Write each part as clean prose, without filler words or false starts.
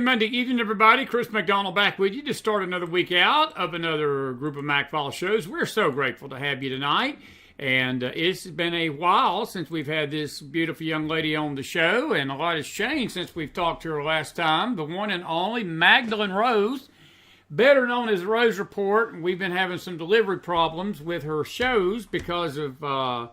good Monday evening, everybody. Chris McDonald back with you to start another week out of another group of McFiles shows. We're so grateful to have you tonight. And it's been a while since we've had this beautiful young lady on the show, and a lot has changed since we've talked to her last time. The one and only Mahgdalen Rose, better known as Rose Report. And we've been having some delivery problems with her shows because of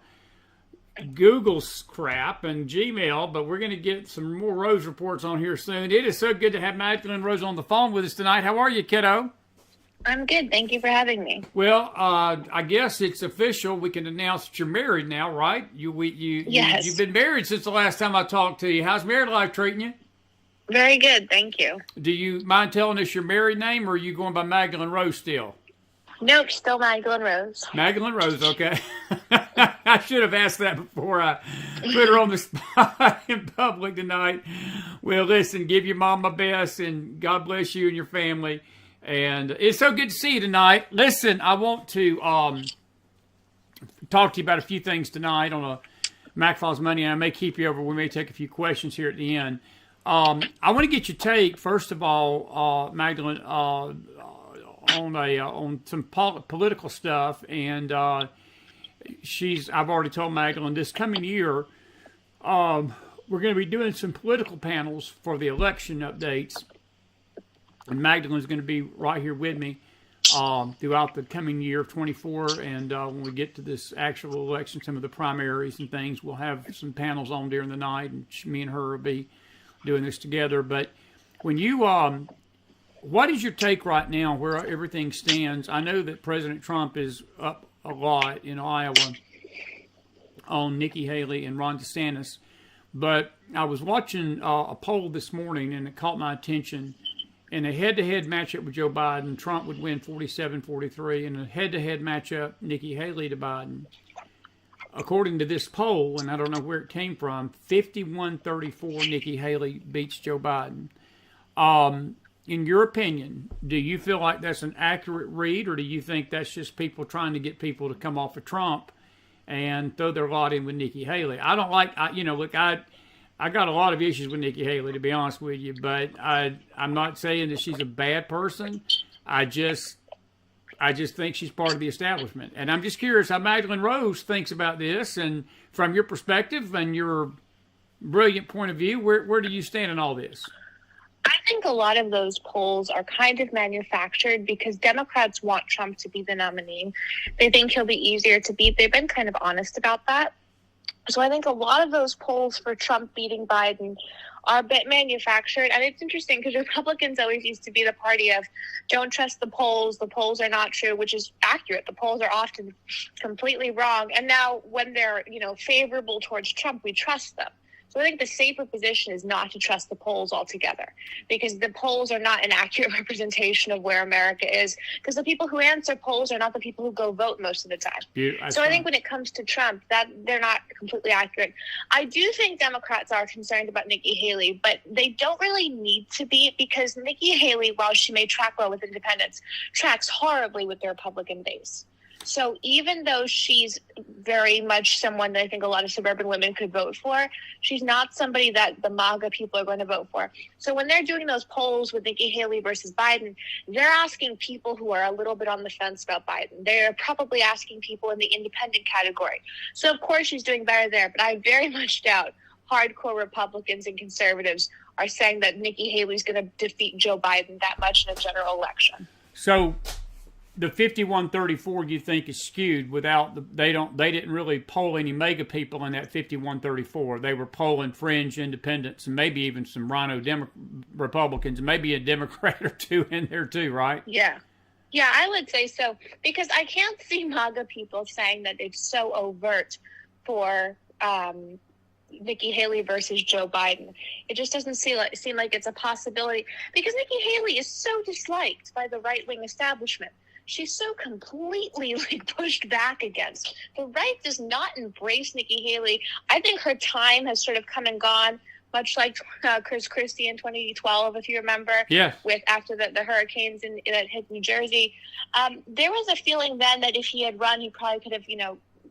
Google's crap and Gmail, but we're going to get some more Rose Reports on here soon. It is so good to have Mahgdalen Rose on the phone with us tonight. How are you, kiddo? I'm good. Thank you for having me. Well, I guess it's official. We can announce that you're married now, right? Yes. You've been married since the last time I talked to you. How's married life treating you? Very good. Thank you. Do you mind telling us your married name, or are you going by Mahgdalen Rose still? Nope, still Mahgdalen Rose. Mahgdalen Rose, okay. I should have asked that before I put her on the spot in public tonight. Well, listen, give your mom my best, and God bless you and your family. And it's so good to see you tonight. Listen, I want to talk to you about a few things tonight on a McFiles Money, and I may keep you over. We may take a few questions here at the end. I want to get your take, first of all, Mahgdalen, on some political stuff, and I've already told Mahgdalen this coming year we're going to be doing some political panels for the election updates, and Mahgdalen is going to be right here with me throughout the coming year of 24, and when we get to this actual election, some of the primaries and things, we'll have some panels on during the night, and me and her will be doing this together. But when you what is your take right now where everything stands? I know that President Trump is up a lot in Iowa on Nikki Haley and Ron DeSantis, but I was watching a poll this morning, and it caught my attention. In a head-to-head matchup with Joe Biden, Trump would win 47-43. In a head-to-head matchup, Nikki Haley to Biden, according to this poll, and I don't know where it came from, 51-34 Nikki Haley beats Joe Biden. In your opinion, do you feel like that's an accurate read, or do you think that's just people trying to get people to come off of Trump and throw their lot in with Nikki Haley? I don't like, look, I got a lot of issues with Nikki Haley, to be honest with you, but I'm not saying that she's a bad person. I just think she's part of the establishment. And I'm just curious how Mahgdalen Rose thinks about this, and from your perspective and your brilliant point of view, where do you stand in all this? I think a lot of those polls are kind of manufactured because Democrats want Trump to be the nominee. They think he'll be easier to beat. They've been kind of honest about that. So I think a lot of those polls for Trump beating Biden are a bit manufactured. And it's interesting because Republicans always used to be the party of don't trust the polls are not true, which is accurate. The polls are often completely wrong. And now when they're, favorable towards Trump, we trust them. So I think the safer position is not to trust the polls altogether, because the polls are not an accurate representation of where America is, because the people who answer polls are not the people who go vote most of the time. So I think when it comes to Trump, that they're not completely accurate. I do think Democrats are concerned about Nikki Haley, but they don't really need to be, because Nikki Haley, while she may track well with independents, tracks horribly with the Republican base. So even though she's very much someone that I think a lot of suburban women could vote for, she's not somebody that the MAGA people are going to vote for. So when they're doing those polls with Nikki Haley versus Biden, they're asking people who are a little bit on the fence about Biden. They're probably asking people in the independent category. So of course she's doing better there, but I very much doubt hardcore Republicans and conservatives are saying that Nikki Haley's going to defeat Joe Biden that much in a general election. So the 51-34 you think is skewed they didn't really poll any mega people in that 51-34. They were polling fringe independents and maybe even some rhino Republicans, maybe a Democrat or two in there too, right? Yeah, I would say so, because I can't see MAGA people saying that it's so overt for Nikki Haley versus Joe Biden. It just doesn't seem like it's a possibility, because Nikki Haley is so disliked by the right-wing establishment. She's so completely pushed back against. The right does not embrace Nikki Haley. I think her time has sort of come and gone, much like Chris Christie in 2012, if you remember. Yeah. With after the hurricanes that hit New Jersey, there was a feeling then that if he had run, he probably could have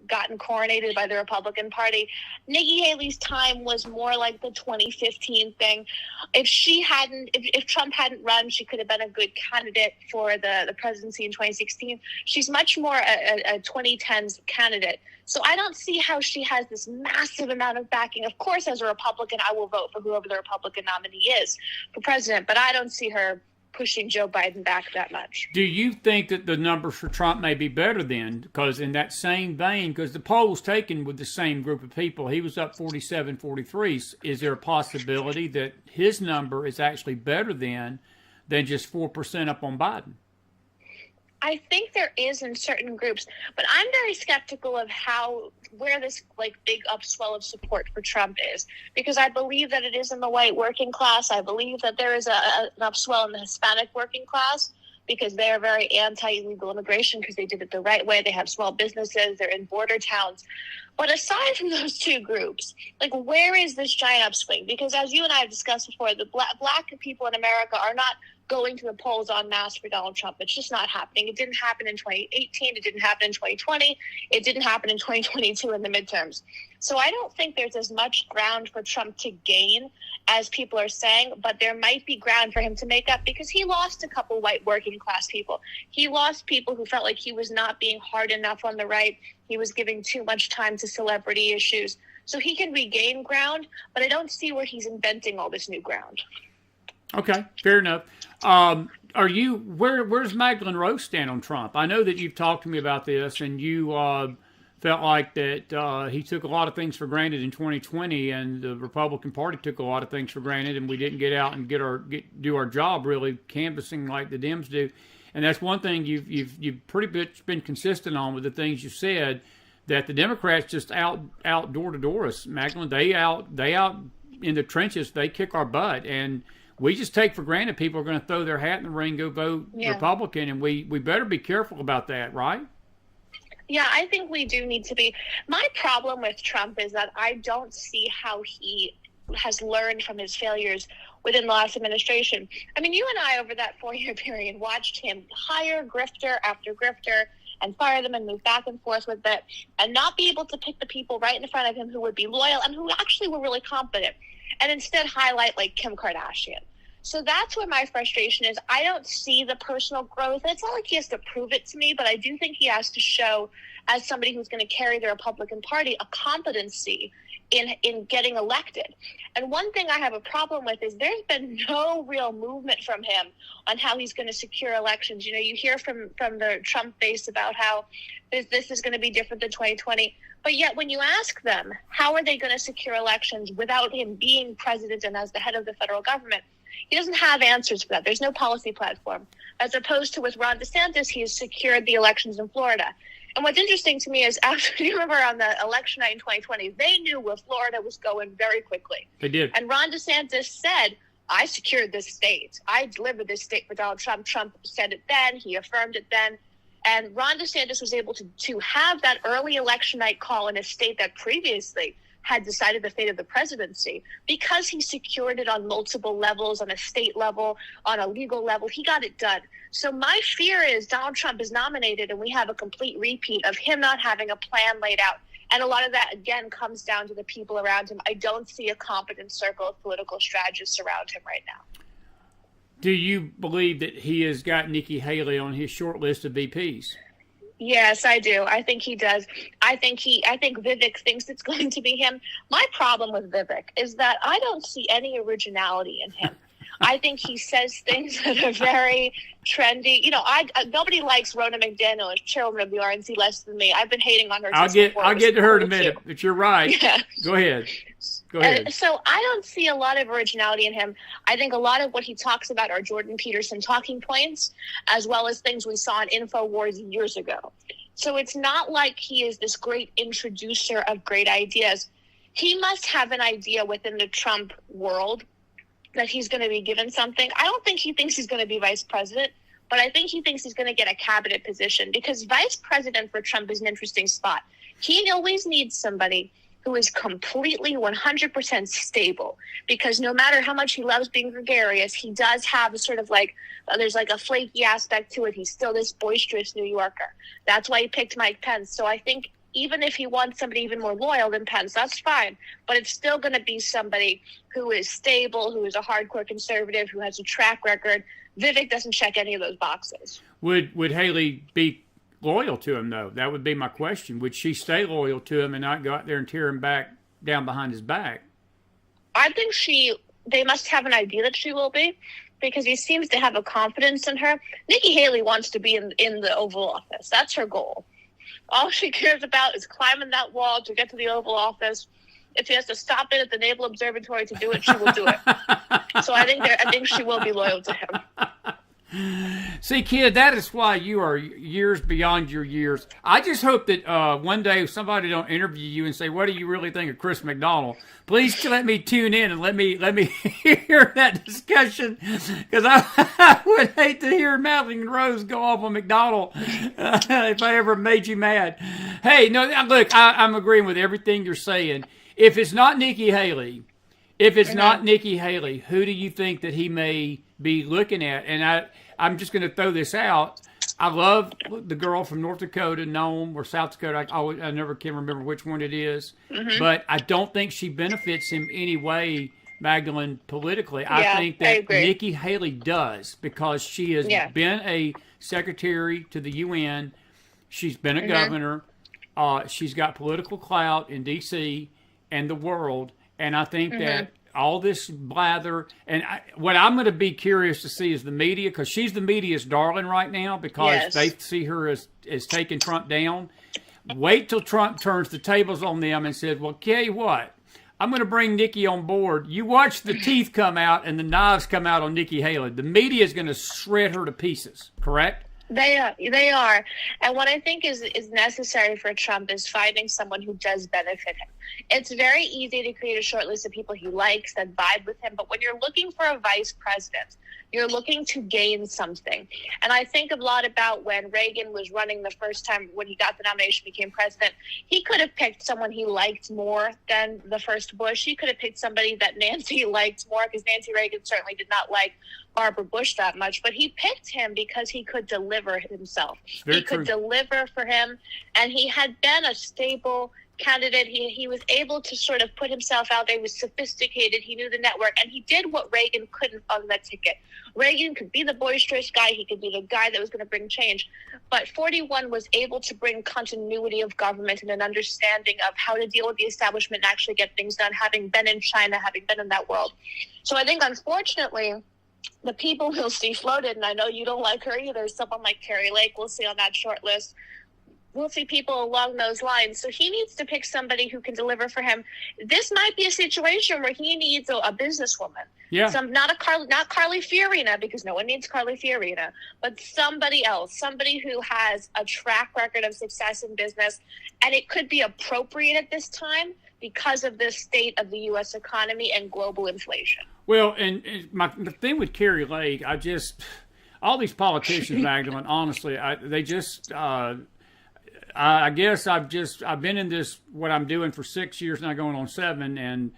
gotten coronated by the Republican Party. Nikki Haley's time was more like the 2015 thing. If Trump hadn't run, she could have been a good candidate for the presidency in 2016. She's much more a 2010s candidate. So I don't see how she has this massive amount of backing. Of course, as a Republican, I will vote for whoever the Republican nominee is for president, but I don't see her pushing Joe Biden back that much. Do you think that the numbers for Trump may be better then? Because in that same vein, because the poll was taken with the same group of people, he was up 47-43. Is there a possibility that his number is actually better than just 4% up on Biden? I think there is in certain groups, but I'm very skeptical of where this big upswell of support for Trump is, because I believe that it is in the white working class. I believe that there is an upswell in the Hispanic working class, because they are very anti-illegal immigration because they did it the right way. They have small businesses. They're in border towns. But aside from those two groups, where is this giant upswing? Because as you and I have discussed before, the black people in America are not going to the polls en masse for Donald Trump. It's just not happening. It didn't happen in 2018. It didn't happen in 2020. It didn't happen in 2022 in the midterms. So I don't think there's as much ground for Trump to gain as people are saying, but there might be ground for him to make up, because he lost a couple white working class people. He lost people who felt like he was not being hard enough on the right. He was giving too much time to celebrity issues. So he can regain ground, but I don't see where he's inventing all this new ground. Okay, fair enough. Where's Magdalen Rose stand on Trump? I know that you've talked to me about this, and you felt like that he took a lot of things for granted in 2020, and the Republican Party took a lot of things for granted, and we didn't get out and do our job really canvassing like the Dems do. And that's one thing you've pretty much been consistent on with the things you said, that the Democrats just out door to door us. Magdalen, they out in the trenches, they kick our butt, and we just take for granted people are going to throw their hat in the ring, go vote Republican, and we better be careful about that, right? Yeah, I think we do need to be. My problem with Trump is that I don't see how he has learned from his failures within the last administration. I mean, you and I, over that 4-year period, watched him hire grifter after grifter and fire them and move back and forth with it, and not be able to pick the people right in front of him who would be loyal and who actually were really competent, and instead highlight Kim Kardashian. So that's where my frustration is. I don't see the personal growth. It's not like he has to prove it to me, but I do think he has to show, as somebody who's going to carry the Republican Party, a competency in getting elected. And one thing I have a problem with is there's been no real movement from him on how he's going to secure elections. You know, you hear from the Trump base about how this is going to be different than 2020. But yet when you ask them, how are they going to secure elections without him being president and as the head of the federal government, he doesn't have answers for that. There's no policy platform. As opposed to with Ron DeSantis, he has secured the elections in Florida. And what's interesting to me is, after you remember on the election night in 2020, they knew where Florida was going very quickly. They did. And Ron DeSantis said, I secured this state. I delivered this state for Donald Trump. Trump said it then. He affirmed it then. And Ron DeSantis was able to have that early election night call in a state that previously had decided the fate of the presidency, because he secured it on multiple levels, on a state level, on a legal level. He got it done. So my fear is Donald Trump is nominated and we have a complete repeat of him not having a plan laid out. And a lot of that, again, comes down to the people around him. I don't see a competent circle of political strategists around him right now. Do you believe that he has got Nikki Haley on his short list of VPs? Yes, I do. I think he does. I think Vivek thinks it's going to be him. My problem with Vivek is that I don't see any originality in him. I think he says things that are very trendy. You know, nobody likes Ronna McDaniel as chairwoman of the RNC less than me. I've been hating on her. I'll get to her in a minute, but you're right. Yeah. Go ahead. So I don't see a lot of originality in him. I think a lot of what he talks about are Jordan Peterson talking points, as well as things we saw in InfoWars years ago. So it's not like he is this great introducer of great ideas. He must have an idea within the Trump world that he's going to be given something. I don't think he thinks he's going to be vice president, but I think he thinks he's going to get a cabinet position, because vice president for Trump is an interesting spot. He always needs somebody who is completely 100% stable, because no matter how much he loves being gregarious, he does have a sort of there's a flaky aspect to it. He's still this boisterous New Yorker. That's why he picked Mike Pence. So I think even if he wants somebody even more loyal than Pence, that's fine. But it's still going to be somebody who is stable, who is a hardcore conservative, who has a track record. Vivek doesn't check any of those boxes. Would Haley be loyal to him, though? That would be my question. Would she stay loyal to him and not go out there and tear him back down behind his back? I think they must have an idea that she will be, because he seems to have a confidence in her. Nikki Haley wants to be in the Oval Office. That's her goal. All she cares about is climbing that wall to get to the Oval Office. If she has to stop in at the Naval Observatory to do it, she will do it. So I think she will be loyal to him. See, kid, that is why you are years beyond your years. I just hope that one day somebody don't interview you and say, "What do you really think of Chris McDonald?" Please let me tune in and let me hear that discussion, because I would hate to hear Madeline Rose go off on McDonald if I ever made you mad. Hey, no, look, I'm agreeing with everything you're saying. If it's not Nikki Haley, who do you think that he may be looking at? And I'm just going to throw this out. I love the girl from North Dakota, Nome, or South Dakota. I never can remember which one it is. Mm-hmm. But I don't think she benefits him any way, Maghdalen, politically. I think that Nikki Haley does, because she has been a secretary to the UN. She's been a governor. She's got political clout in D.C. and the world. And I think that all this blather, and what I'm going to be curious to see is the media, because she's the media's darling right now, because they see her as taking Trump down. Wait till Trump turns the tables on them and says, "Well, tell you what, I'm going to bring Nikki on board. You watch the teeth come out and the knives come out on Nikki Haley." The media is going to shred her to pieces, correct? They are. And what I think is necessary for Trump is finding someone who does benefit him. It's very easy to create a short list of people he likes that vibe with him, but when you're looking for a vice president, you're looking to gain something. And I think a lot about when Reagan was running the first time, when he got the nomination, became president, he could have picked someone he liked more than the first Bush. He could have picked somebody that Nancy liked more, because Nancy Reagan certainly did not like Barbara Bush that much, but he picked him because he could deliver himself. He could deliver for him, and he had been a stable candidate. He was able to sort of put himself out there. He was sophisticated. He knew the network, and he did what Reagan couldn't on that ticket. Reagan could be the boisterous guy. He could be the guy that was going to bring change. But 41 was able to bring continuity of government and an understanding of how to deal with the establishment and actually get things done, having been in China, having been in that world. So I think, unfortunately, the people we'll see floated, and I know you don't like her either, someone like Carrie Lake we'll see on that short list. We'll see people along those lines. So he needs to pick somebody who can deliver for him. This might be a situation where he needs a businesswoman. Yeah. Not Carly Fiorina, because no one needs Carly Fiorina, but somebody else, somebody who has a track record of success in business. And it could be appropriate at this time because of the state of the U.S. economy and global inflation. Well, and the thing with Carrie Lake, all these politicians, Maghdalen, honestly, I guess I've been in this, what I'm doing for 6 years now, going on 7, and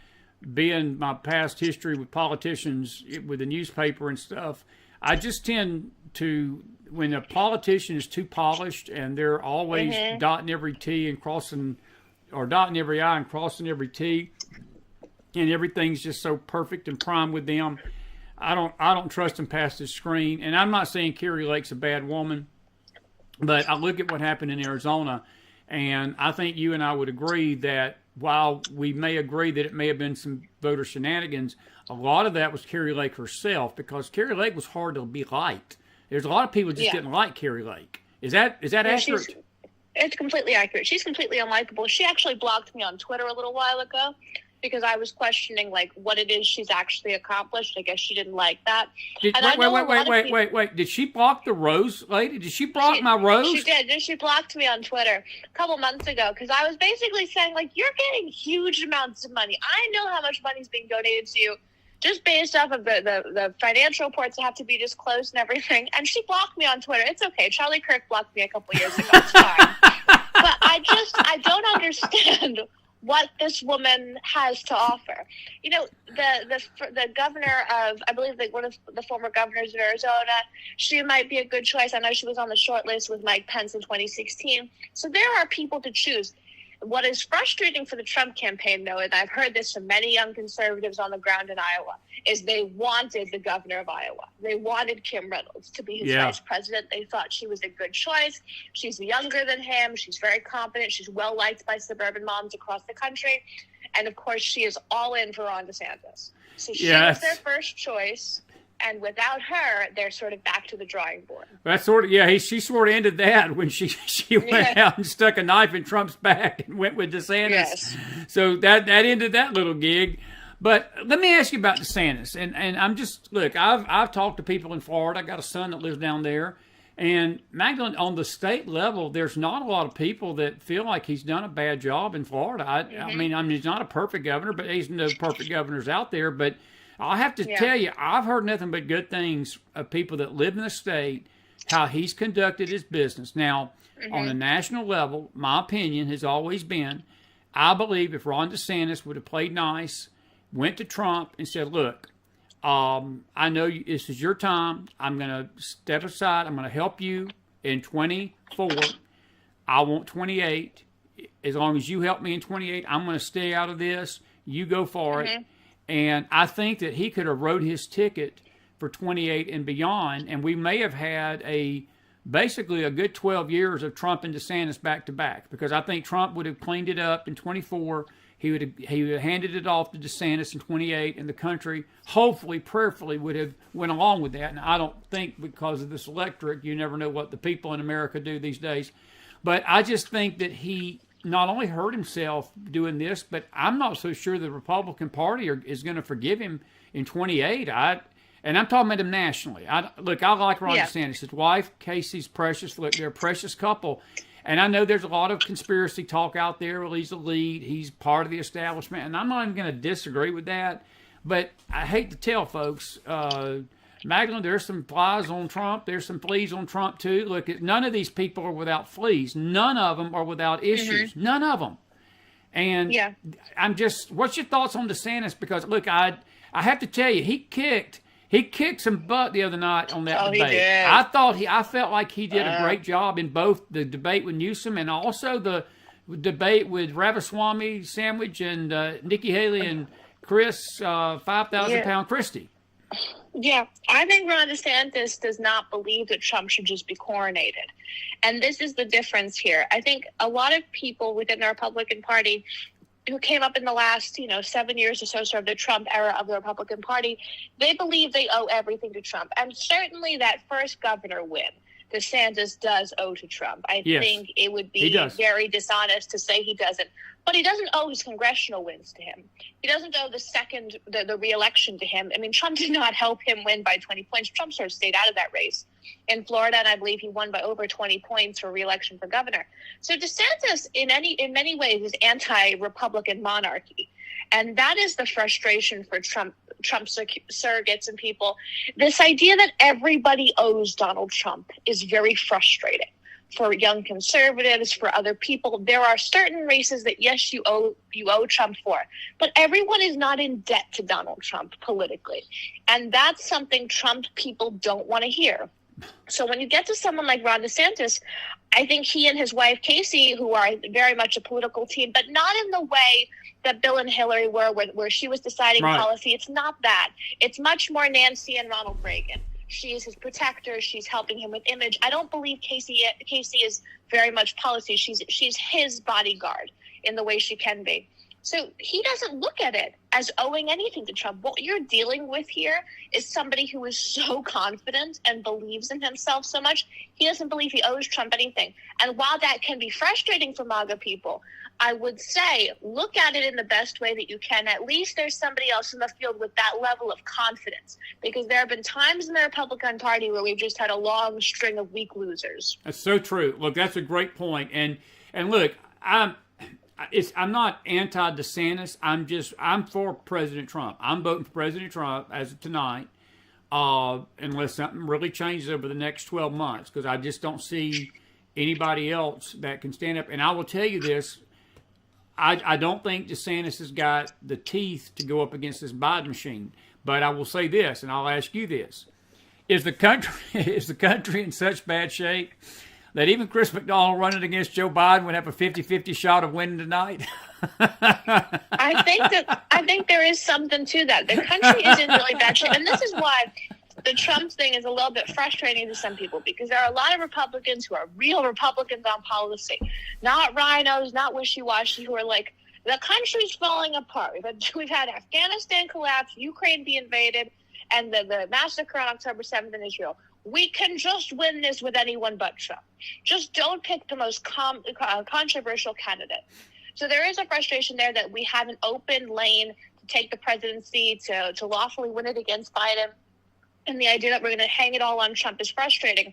being my past history with politicians, with the newspaper and stuff, I just tend to, when a politician is too polished and they're always dotting every T and crossing, or dotting every I and crossing every T, and everything's just so perfect and prime with them, I don't trust them past the screen. And I'm not saying Carrie Lake's a bad woman, but I look at what happened in Arizona, and I think you and I would agree that while we may agree that it may have been some voter shenanigans, a lot of that was Carrie Lake herself, because Carrie Lake was hard to be liked. There's a lot of people just didn't like Carrie Lake. Is that accurate? It's completely accurate. She's completely unlikable. She actually blocked me on Twitter a little while ago, because I was questioning what it is she's actually accomplished. I guess she didn't like that. Wait. Did she block the Rose lady? Did she block my Rose? She did. She blocked me on Twitter a couple months ago, because I was basically saying, you're getting huge amounts of money. I know how much money is being donated to you, just based off of the financial reports that have to be disclosed and everything. And she blocked me on Twitter. It's okay. Charlie Kirk blocked me a couple years ago. It's fine. But I don't understand what this woman has to offer. You know, the governor of, I believe one of the former governors of Arizona, she might be a good choice. I know she was on the short list with Mike Pence in 2016. So there are people to choose. What is frustrating for the Trump campaign, though, and I've heard this from many young conservatives on the ground in Iowa, is they wanted the governor of Iowa. They wanted Kim Reynolds to be his vice president. They thought she was a good choice. She's younger than him. She's very competent. She's well-liked by suburban moms across the country. And, of course, she is all in for Ron DeSantis. So she was their first choice. And without her, they're sort of back to the drawing board. That's sort of, she sort of ended that when she went out and stuck a knife in Trump's back and went with DeSantis. Yes. So that ended that little gig. But let me ask you about DeSantis. And I'm just, look, I've talked to people in Florida. I got a son that lives down there. And Maghdalen, on the state level, there's not a lot of people that feel like he's done a bad job in Florida. I mean, he's not a perfect governor, but he's no perfect governors out there. But I have to tell you, I've heard nothing but good things of people that live in the state, how he's conducted his business. Now, on a national level, my opinion has always been, I believe if Ron DeSantis would have played nice, went to Trump and said, look, I know this is your time. I'm going to step aside. I'm going to help you in 24. I want 28. As long as you help me in 28, I'm going to stay out of this. You go for it. And I think that he could have wrote his ticket for 28 and beyond, and we may have had basically a good 12 years of Trump and DeSantis back to back, because I think Trump would have cleaned it up in 24. He would have handed it off to DeSantis in 28, and the country, hopefully, prayerfully, would have went along with that. And I don't think because of this electorate, you never know what the people in America do these days. But I just think that he not only hurt himself doing this, but I'm not so sure the Republican Party is going to forgive him in 28. And I'm talking about him nationally. I like Ron DeSantis. His wife, Casey's precious. Look, they're a precious couple. And I know there's a lot of conspiracy talk out there. Well, he's the lead. He's part of the establishment. And I'm not even going to disagree with that. But I hate to tell folks, Maghdalen, there's some flies on Trump. There's some fleas on Trump, too. Look, none of these people are without fleas. None of them are without issues. None of them. And I'm just, what's your thoughts on DeSantis? Because, look, I have to tell you, he kicked some butt the other night on that debate. He did. I felt like he did a great job in both the debate with Newsom and also the debate with Ramaswamy Sandwich and Nikki Haley and Chris 5,000-pound Christie. Yeah, I think Ron DeSantis does not believe that Trump should just be coronated. And this is the difference here. I think a lot of people within the Republican Party who came up in the last, 7 years or so, sort of the Trump era of the Republican Party, they believe they owe everything to Trump. And certainly that first governor win, DeSantis does owe to Trump. I think it would be very dishonest to say he doesn't. But he doesn't owe his congressional wins to him. He doesn't owe the re-election to him. I mean, Trump did not help him win by 20 points. Trump sort of stayed out of that race in Florida, and I believe he won by over 20 points for re-election for governor. So DeSantis, in many ways, is anti-Republican monarchy. And that is the frustration for Trump surrogates and people. This idea that everybody owes Donald Trump is very frustrating for young conservatives, for other people. There are certain races that, yes, you owe Trump for, but everyone is not in debt to Donald Trump politically. And that's something Trump people don't want to hear. So when you get to someone like Ron DeSantis, I think he and his wife, Casey, who are very much a political team, but not in the way that Bill and Hillary were, where she was deciding policy. It's not that. It's much more Nancy and Ronald Reagan. She's his protector. She's helping him with image. I don't believe Casey is very much policy. She's his bodyguard in the way she can be. So he doesn't look at it as owing anything to Trump. What you're dealing with here is somebody who is so confident and believes in himself so much, he doesn't believe he owes Trump anything. And while that can be frustrating for MAGA people, I would say look at it in the best way that you can. At least there's somebody else in the field with that level of confidence, because there have been times in the Republican Party where we've just had a long string of weak losers. That's so true. Look, that's a great point. And look, I'm not anti-DeSantis. I'm for President Trump. I'm voting for President Trump as of tonight, unless something really changes over the next 12 months, because I just don't see anybody else that can stand up. And I will tell you this, I don't think DeSantis has got the teeth to go up against this Biden machine. But I will say this, and I'll ask you this. Is the country in such bad shape? that even Chris McDonald running against Joe Biden would have a 50-50 shot of winning tonight? I think there is something to that. The country is in really bad shape, and this is why the Trump thing is a little bit frustrating to some people, because there are a lot of Republicans who are real Republicans on policy, not rhinos, not wishy-washy, who are like, the country's falling apart. We've had Afghanistan collapse, Ukraine be invaded, and the massacre on October 7th in Israel. We can just win this with anyone but Trump. Just don't pick the most controversial candidate. So there is a frustration there that we have an open lane to take the presidency, to lawfully win it against Biden. And the idea that we're going to hang it all on Trump is frustrating.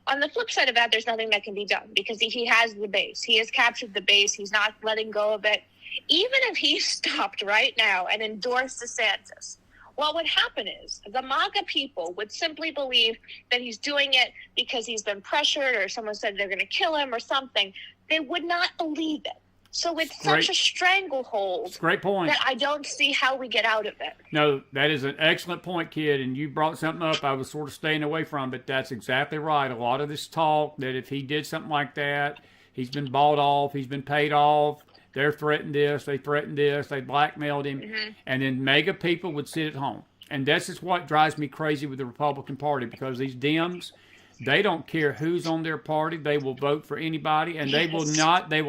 On the flip side of that, there's nothing that can be done because he has the base. He has captured the base. He's not letting go of it. Even if he stopped right now and endorsed DeSantis, what would happen is the MAGA people would simply believe that he's doing it because he's been pressured or someone said they're going to kill him or something. They would not believe it. So it's such a stranglehold. Great point. That I don't see how we get out of it. No, that is an excellent point, kid. And you brought something up I was sort of staying away from, but that's exactly right. A lot of this talk that if he did something like that, he's been bought off, he's been paid off. They're threatened this, they blackmailed him, and then mega people would sit at home. And this is what drives me crazy with the Republican Party, because these Dems, they don't care who's on their party. They will vote for anybody, and they will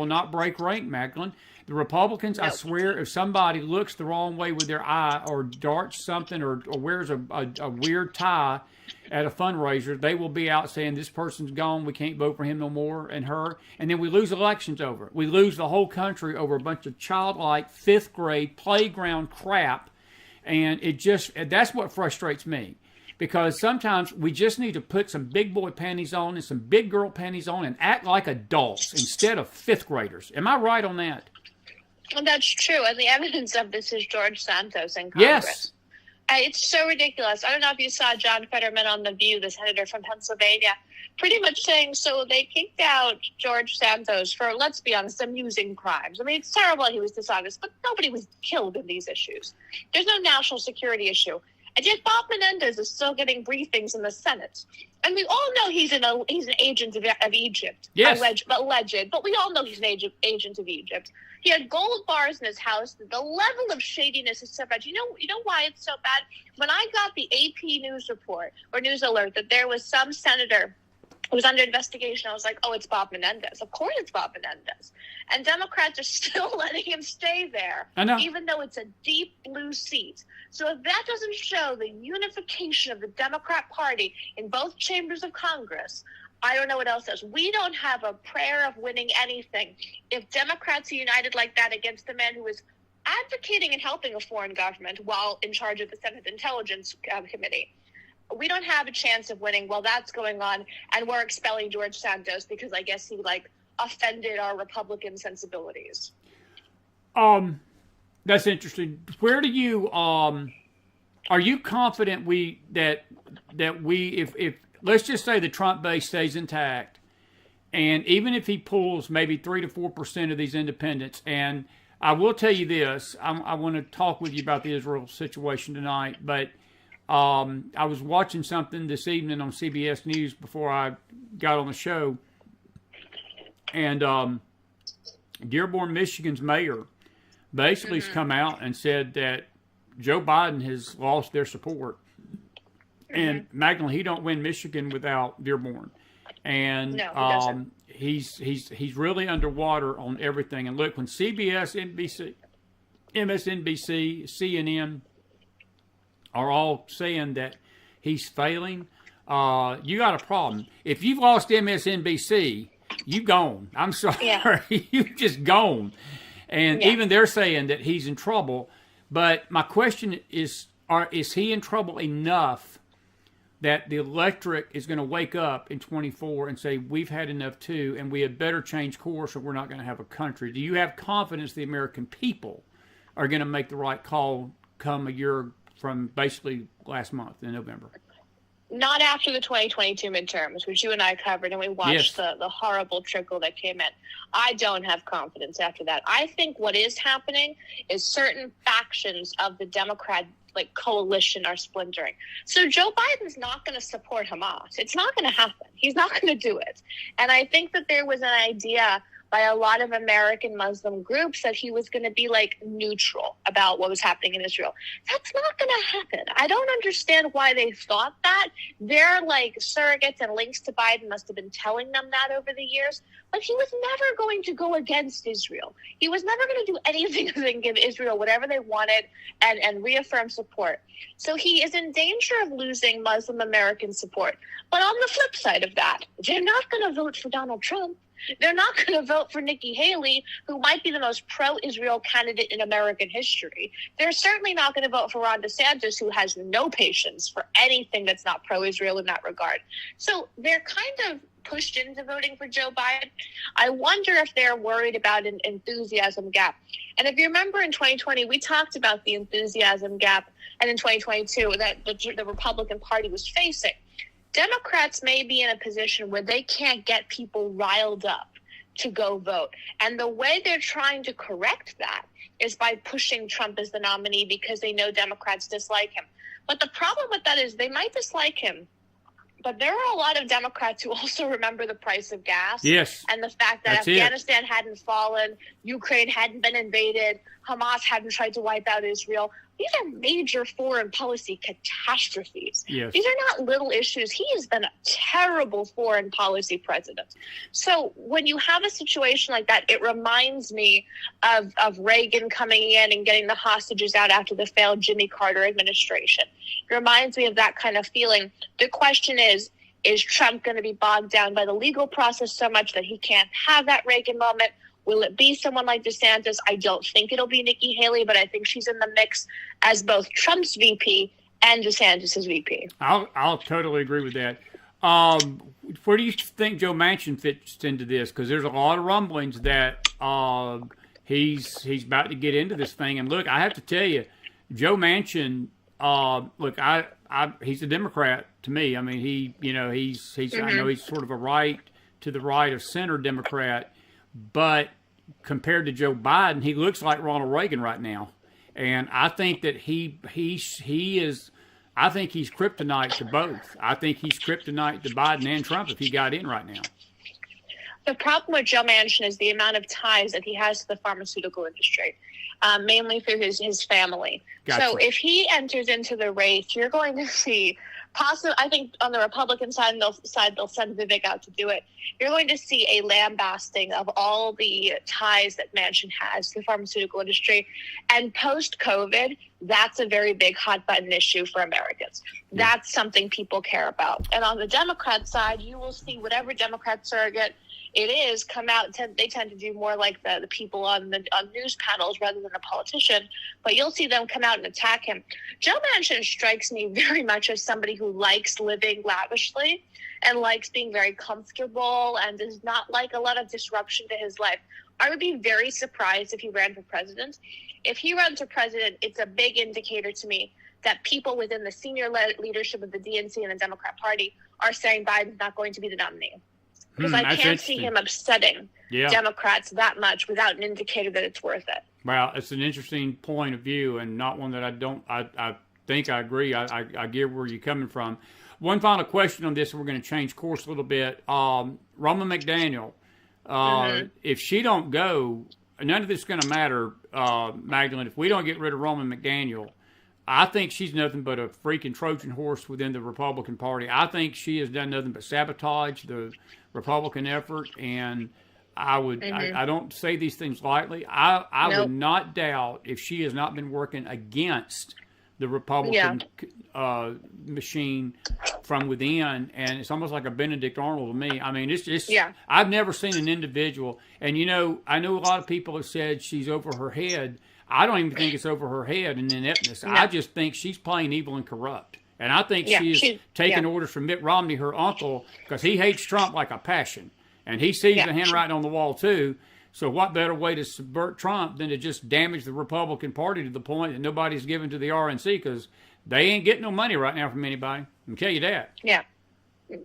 not break rank, Maghdalen. The Republicans, I swear, if somebody looks the wrong way with their eye or darts something or wears a weird tie at a fundraiser, they will be out saying this person's gone, we can't vote for him no more, and her. And then we lose elections over it. We lose the whole country over a bunch of childlike fifth grade playground crap. And that's what frustrates me. Because sometimes we just need to put some big boy panties on and some big girl panties on and act like adults instead of fifth graders. Am I right on that? Well, that's true. And the evidence of this is George Santos in Congress. Yes. It's so ridiculous. I don't know if you saw John Fetterman on The View, the senator from Pennsylvania, pretty much saying, so they kicked out George Santos for, let's be honest, amusing crimes. I mean, it's terrible he was dishonest, but nobody was killed in these issues. There's no national security issue. And yet Bob Menendez is still getting briefings in the Senate. And we all know he's an agent of Egypt. Yes. Alleged, but we all know he's an agent of Egypt. He had gold bars in his house. The level of shadiness is so bad. You know why it's so bad? When I got the AP news report or news alert that there was some senator who was under investigation, I was like, oh, it's Bob Menendez. Of course it's Bob Menendez. And Democrats are still letting him stay there, even though it's a deep blue seat. So if that doesn't show the unification of the Democrat Party in both chambers of Congress, I don't know what else does. We don't have a prayer of winning anything if Democrats are united like that against the man who is advocating and helping a foreign government while in charge of the Senate Intelligence Committee. We don't have a chance of winning while that's going on, and we're expelling George Santos because I guess he offended our Republican sensibilities. That's interesting. Where do you are you confident that if let's just say the Trump base stays intact, and even if he pulls maybe 3 to 4% of these independents, and I will tell you this, I want to talk with you about the Israel situation tonight, but I was watching something this evening on CBS News before I got on the show, and Dearborn, Michigan's mayor basically has come out and said that Joe Biden has lost their support. And Maghdalen, he don't win Michigan without Dearborn, and no, he doesn't. He's really underwater on everything. And look, when CBS, NBC, MSNBC, CNN are all saying that he's failing, you got a problem. If you've lost MSNBC, you gone. I'm sorry, you've just gone. And even they're saying that he's in trouble. But my question is he in trouble enough that the electorate is going to wake up in 24 and say, we've had enough too, and we had better change course or we're not going to have a country? Do you have confidence the American people are going to make the right call come a year from basically last month in November? not after the 2022 midterms, which you and I covered, and we watched the horrible trickle that came in. I don't have confidence after that. I think what is happening is certain factions of the Democrat coalition are splintering. So Joe Biden's not going to support Hamas. It's not going to happen. He's not going to do it. And I think that there was an idea by a lot of American Muslim groups that he was going to be neutral about what was happening in Israel. That's not going to happen. I don't understand why they thought that. Their surrogates and links to Biden must have been telling them that over the years. But he was never going to go against Israel. He was never going to do anything other than give Israel whatever they wanted and reaffirm support. So he is in danger of losing Muslim American support. But on the flip side of that, they're not going to vote for Donald Trump. They're not going to vote for Nikki Haley, who might be the most pro-Israel candidate in American history. They're certainly not going to vote for Ron DeSantis, who has no patience for anything that's not pro-Israel in that regard. So they're kind of pushed into voting for Joe Biden. I wonder if they're worried about an enthusiasm gap. And if you remember in 2020, we talked about the enthusiasm gap, and in 2022 that the Republican Party was facing. Democrats may be in a position where they can't get people riled up to go vote. And the way they're trying to correct that is by pushing Trump as the nominee because they know Democrats dislike him. But the problem with that is they might dislike him, but there are a lot of Democrats who also remember the price of gas. Yes. And the fact that Afghanistan hadn't fallen, Ukraine hadn't been invaded, Hamas hadn't tried to wipe out Israel. These are major foreign policy catastrophes. Yes. These are not little issues. He has been a terrible foreign policy president. So when you have a situation like that, it reminds me of Reagan coming in and getting the hostages out after the failed Jimmy Carter administration. It reminds me of that kind of feeling. The question is Trump going to be bogged down by the legal process so much that he can't have that Reagan moment? Will it be someone like DeSantis? I don't think it'll be Nikki Haley, but I think she's in the mix as both Trump's VP and DeSantis' VP. I'll totally agree with that. Where do you think Joe Manchin fits into this? Because there's a lot of rumblings that he's about to get into this thing. And look, I have to tell you, Joe Manchin. He's a Democrat to me. I mean, he's I know he's sort of a right to the right of center Democrat. But compared to Joe Biden, he looks like Ronald Reagan right now, and I think that he is. I think he's kryptonite to both. I think he's kryptonite to Biden and Trump if he got in right now. The problem with Joe Manchin is the amount of ties that he has to the pharmaceutical industry, mainly through his family. Gotcha. So if he enters into the race, you're going to see I think on the Republican side, they'll send Vivek out to do it. You're going to see a lambasting of all the ties that Manchin has to the pharmaceutical industry. And post-COVID, that's a very big hot-button issue for Americans. Yeah. That's something people care about. And on the Democrat side, you will see whatever Democrat surrogate it is come out. They tend to do more like the people on news panels rather than a politician. But you'll see them come out and attack him. Joe Manchin strikes me very much as somebody who likes living lavishly and likes being very comfortable and does not like a lot of disruption to his life. I would be very surprised if he ran for president. If he runs for president, it's a big indicator to me that people within the senior leadership of the DNC and the Democrat Party are saying Biden's not going to be the nominee. Because I can't see him upsetting Democrats that much without an indicator that it's worth it. Well, it's an interesting point of view and not one that I think I agree. I get where you're coming from. One final question on this, and we're going to change course a little bit. Roma McDaniel, if she don't go, none of this is going to matter, Maghdalen. If we don't get rid of Roma McDaniel, I think she's nothing but a freaking Trojan horse within the Republican Party. I think she has done nothing but sabotage the Republican effort, and I don't say these things lightly. I would not doubt if she has not been working against the Republican machine from within, and it's almost like a Benedict Arnold to me. I mean, I've never seen an individual, and I know a lot of people have said she's over her head. I don't even think it's over her head and ineptness. No. I just think she's plain evil and corrupt. And I think she's taking orders from Mitt Romney, her uncle, because he hates Trump like a passion. And he sees the handwriting on the wall, too. So what better way to subvert Trump than to just damage the Republican Party to the point that nobody's giving to the RNC because they ain't getting no money right now from anybody. I can tell you that. Yeah.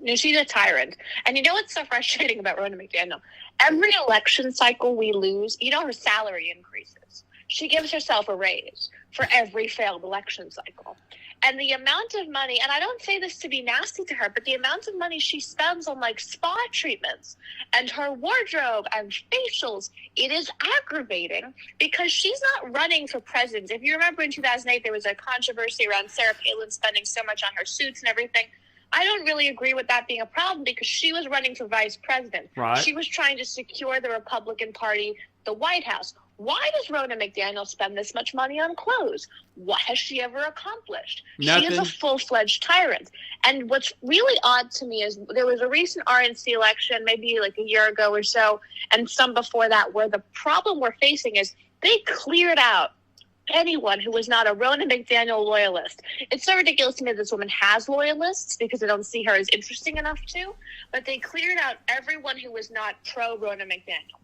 No, she's a tyrant. And you know what's so frustrating about Ronna McDaniel? Every election cycle we lose, her salary increases. She gives herself a raise for every failed election cycle. And the amount of money, and I don't say this to be nasty to her, but the amount of money she spends on like spa treatments and her wardrobe and facials, it is aggravating because she's not running for president. If you remember in 2008, there was a controversy around Sarah Palin spending so much on her suits and everything. I don't really agree with that being a problem because she was running for vice president. Right. She was trying to secure the Republican Party, the White House. Why does Ronna McDaniel spend this much money on clothes? What has she ever accomplished? Nothing. She is a full-fledged tyrant. And what's really odd to me is there was a recent RNC election, maybe like a year ago or so, and some before that, where the problem we're facing is they cleared out anyone who was not a Ronna McDaniel loyalist. It's so ridiculous to me that this woman has loyalists because I don't see her as interesting enough to, but they cleared out everyone who was not pro-Ronna McDaniel.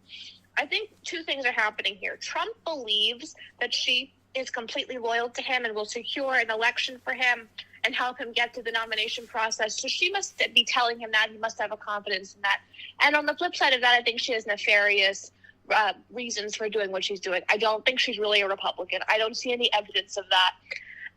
I think two things are happening here. Trump believes that she is completely loyal to him and will secure an election for him and help him get to the nomination process. So she must be telling him that. He must have a confidence in that. And on the flip side of that, I think she has nefarious reasons for doing what she's doing. I don't think she's really a Republican. I don't see any evidence of that.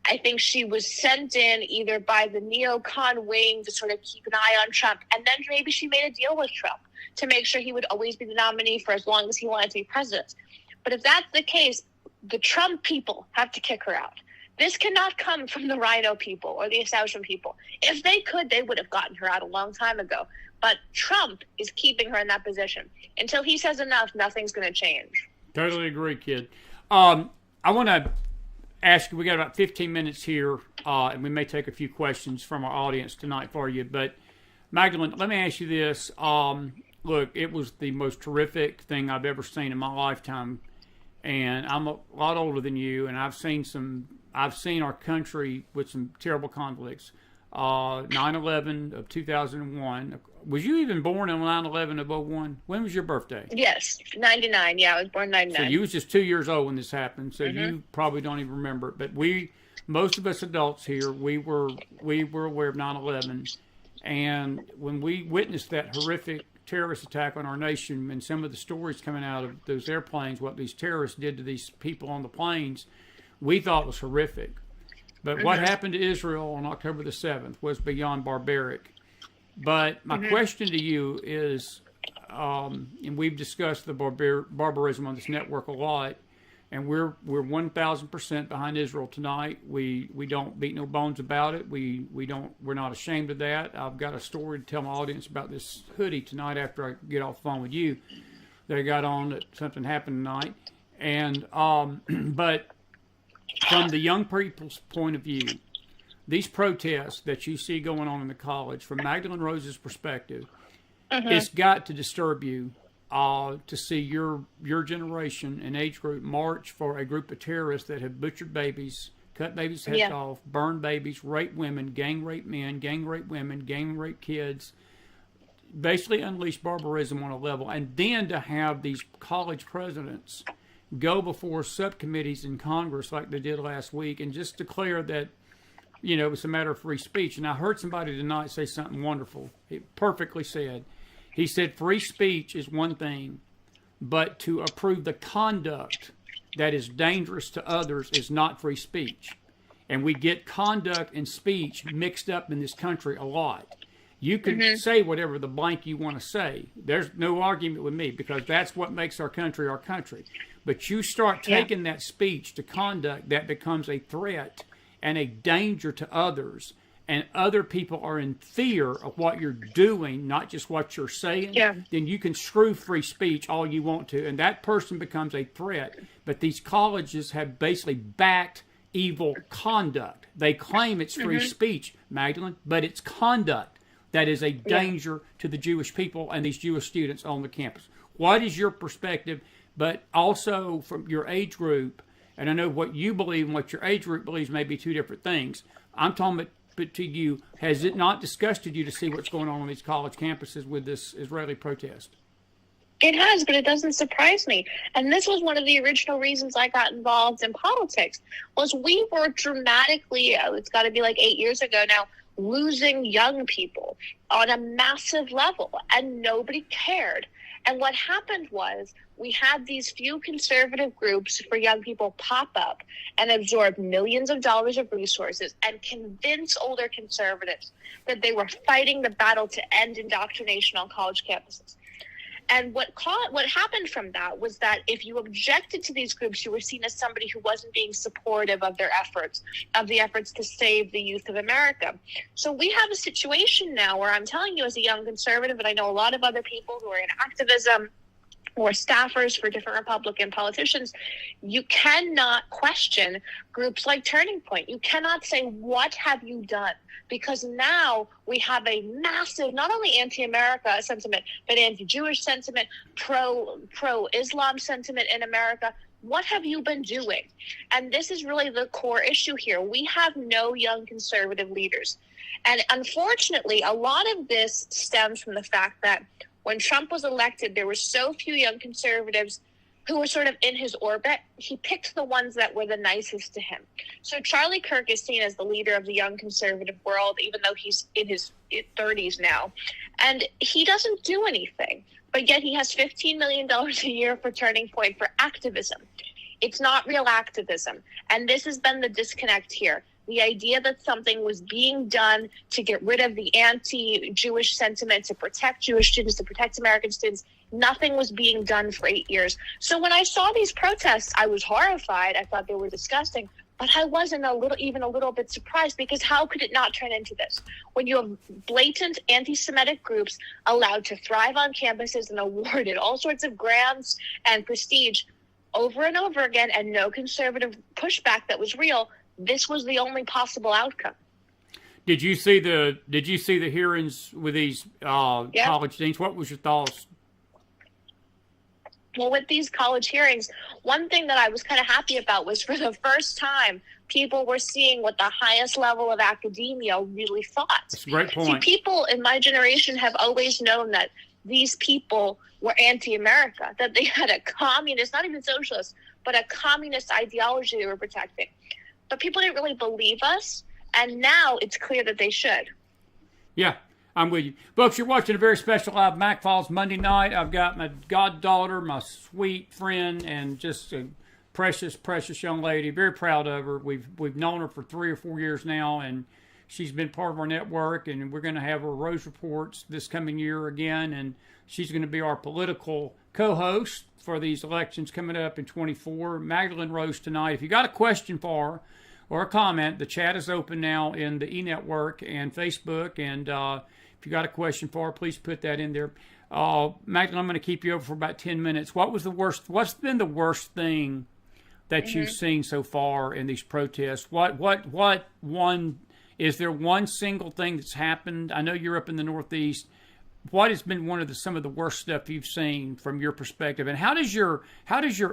I think she was sent in either by the neocon wing to sort of keep an eye on Trump, and then maybe she made a deal with Trump to make sure he would always be the nominee for as long as he wanted to be president. But if that's the case, the Trump people have to kick her out. This cannot come from the Rhino people or the establishment people. If they could, they would have gotten her out a long time ago. But Trump is keeping her in that position. Until he says enough, nothing's going to change. Totally agree, kid. I want to ask you, we got about 15 minutes here, and we may take a few questions from our audience tonight for you. But, Maghdalen, let me ask you this. Look, it was the most terrific thing I've ever seen in my lifetime. And I'm a lot older than you, and I've seen our country with some terrible conflicts. 9/11 of 2001. Was you even born on 9/11 of 01? When was your birthday? Yes, 99. Yeah, I was born 99. So you was just 2 years old when this happened. So you probably don't even remember it. But most of us adults here, we were aware of 9/11, and when we witnessed that horrific terrorist attack on our nation, and some of the stories coming out of those airplanes, what these terrorists did to these people on the planes, we thought was horrific. But what happened to Israel on October the 7th was beyond barbaric. But my question to you is, and we've discussed the barbarism on this network a lot, and we're 1,000% behind Israel tonight. We don't beat no bones about it. We're not ashamed of that. I've got a story to tell my audience about this hoodie tonight after I get off the phone with you that I got on that something happened tonight. And but from the young people's point of view, these protests that you see going on in the college, from Magdalene Rose's perspective, it's got to disturb you to see your generation and age group march for a group of terrorists that have butchered babies, cut babies' heads off, burned babies, raped women, gang raped men, gang raped women, gang raped kids, basically unleash barbarism on a level. And then to have these college presidents go before subcommittees in Congress like they did last week and just declare that, it was a matter of free speech. And I heard somebody tonight say something wonderful. He perfectly said. He said free speech is one thing, but to approve the conduct that is dangerous to others is not free speech. And we get conduct and speech mixed up in this country a lot. You can say whatever the blank you want to say. There's no argument with me because that's what makes our country our country. But you start taking that speech to conduct that becomes a threat and a danger to others, and other people are in fear of what you're doing, not just what you're saying, then you can screw free speech all you want to, and that person becomes a threat. But these colleges have basically backed evil conduct. They claim it's free speech, Magdalene, but it's conduct that is a danger to the Jewish people and these Jewish students on the campus. What is your perspective, but also from your age group? And I know what you believe and what your age group believes may be two different things. I'm talking about to you, has it not disgusted you to see what's going on these college campuses with this Israeli protest? It has, but it doesn't surprise me. And this was one of the original reasons I got involved in politics, was we were dramatically, it's got to be like 8 years ago now, losing young people on a massive level, and nobody cared. And what happened was we had these few conservative groups for young people pop up and absorb millions of dollars of resources and convince older conservatives that they were fighting the battle to end indoctrination on college campuses. And what happened from that was that if you objected to these groups, you were seen as somebody who wasn't being supportive of their efforts, of the efforts to save the youth of America. So we have a situation now where I'm telling you, as a young conservative, and I know a lot of other people who are in activism or staffers for different Republican politicians, you cannot question groups like Turning Point. You cannot say, what have you done? Because now we have a massive, not only anti-America sentiment, but anti-Jewish sentiment, pro-Islam sentiment in America. What have you been doing? And this is really the core issue here. We have no young conservative leaders. And unfortunately, a lot of this stems from the fact that when Trump was elected, there were so few young conservatives who were sort of in his orbit. He picked the ones that were the nicest to him. So Charlie Kirk is seen as the leader of the young conservative world, even though he's in his 30s now. And he doesn't do anything, but yet he has $15 million a year for Turning Point for activism. It's not real activism. And this has been the disconnect here. The idea that something was being done to get rid of the anti-Jewish sentiment, to protect Jewish students, to protect American students, nothing was being done for 8 years. So when I saw these protests, I was horrified. I thought they were disgusting, but I wasn't even a little bit surprised, because how could it not turn into this? When you have blatant anti-Semitic groups allowed to thrive on campuses and awarded all sorts of grants and prestige over and over again, and no conservative pushback that was real, this was the only possible outcome. Did you see the hearings with these college deans? What was your thoughts? Well, with these college hearings, one thing that I was kind of happy about was, for the first time, people were seeing what the highest level of academia really thought. That's a great point. See, people in my generation have always known that these people were anti-America, that they had a communist, not even socialist, but a communist ideology they were protecting. But people didn't really believe us, and now it's clear that they should. Yeah, I'm with you. Folks, you're watching a very special live McFiles Monday night. I've got my goddaughter, my sweet friend, and just a precious, precious young lady. Very proud of her. We've known her for 3 or 4 years now, and she's been part of our network, and we're going to have her Rose Reports this coming year again, and she's going to be our political co-host for these elections coming up in 24. Maghdalen Rose tonight. If you got a question for her or a comment, the chat is open now in the e-network and Facebook, and if you got a question for her, please put that in there. Maghdalen, I'm going to keep you over for about 10 minutes. What's been the worst thing that you've seen so far in these protests? Is there one single thing that's happened? I know you're up in the Northeast. What has been some of the worst stuff you've seen from your perspective, and how does your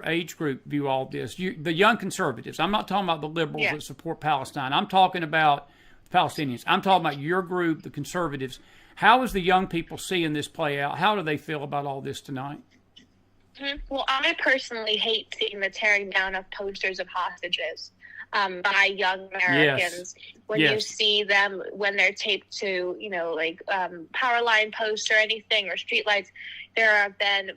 age group view all this? The young conservatives. I'm not talking about the liberals that support Palestine. I'm talking about the Palestinians. I'm talking about your group, the conservatives. How is the young people seeing this play out? How do they feel about all this tonight? Well, I personally hate seeing the tearing down of posters of hostages by young Americans. You see them when they're taped to, power line posts or anything, or streetlights. There have been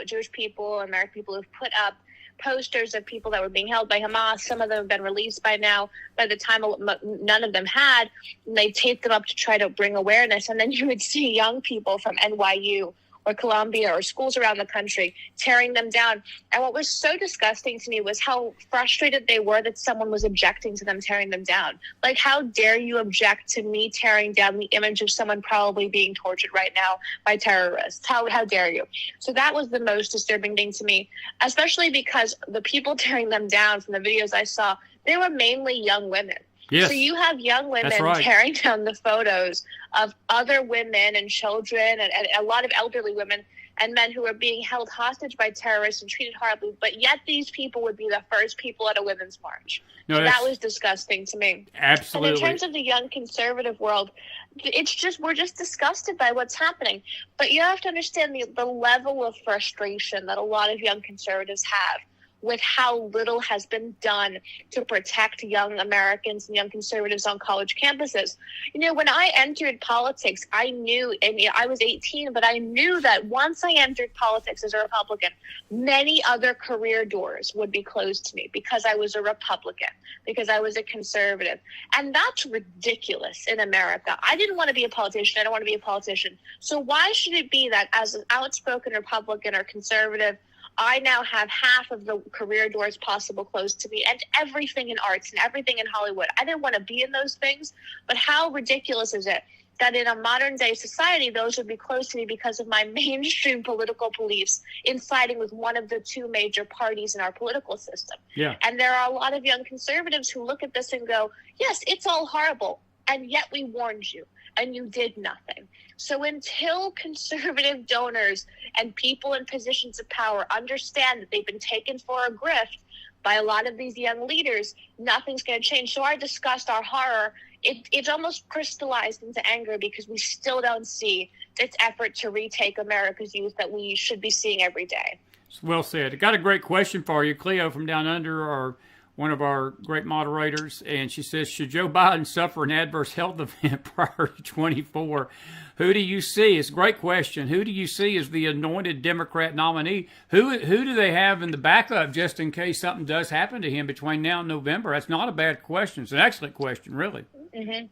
Jewish people, American people, who've put up posters of people that were being held by Hamas. Some of them have been released by now. By the time none of them had, and they taped them up to try to bring awareness. And then you would see young people from NYU or Columbia or schools around the country tearing them down. And what was so disgusting to me was how frustrated they were that someone was objecting to them tearing them down. Like, how dare you object to me tearing down the image of someone probably being tortured right now by terrorists? How dare you? So that was the most disturbing thing to me, especially because the people tearing them down, from the videos I saw, they were mainly young women. Yes. So you have young women tearing down the photos of other women and children, and a lot of elderly women and men who are being held hostage by terrorists and treated horribly, but yet these people would be the first people at a women's march. No, so that was disgusting to me. Absolutely. And in terms of the young conservative world, it's just, we're just disgusted by what's happening. But you have to understand the level of frustration that a lot of young conservatives have with how little has been done to protect young Americans and young conservatives on college campuses. You know, when I entered politics, I knew, and I was 18, but I knew that once I entered politics as a Republican, many other career doors would be closed to me because I was a Republican, because I was a conservative. And that's ridiculous in America. I didn't want to be a politician. I don't want to be a politician. So why should it be that as an outspoken Republican or conservative, I now have half of the career doors possible closed to me, and everything in arts and everything in Hollywood? I didn't want to be in those things, but how ridiculous is it that in a modern day society, those would be closed to me because of my mainstream political beliefs in siding with one of the two major parties in our political system? Yeah. And there are a lot of young conservatives who look at this and go, yes, it's all horrible, and yet we warned you, and you did nothing. So until conservative donors and people in positions of power understand that they've been taken for a grift by a lot of these young leaders, nothing's going to change. So our disgust, our horror, it's almost crystallized into anger because we still don't see this effort to retake America's youth that we should be seeing every day. Well said. I got a great question for you. Cleo from Down Under, one of our great moderators, and she says, should Joe Biden suffer an adverse health event prior to 24? Who do you see? It's a great question. Who do you see as the anointed Democrat nominee? Who do they have in the backup just in case something does happen to him between now and November? That's not a bad question. It's an excellent question, really. Mm-hmm.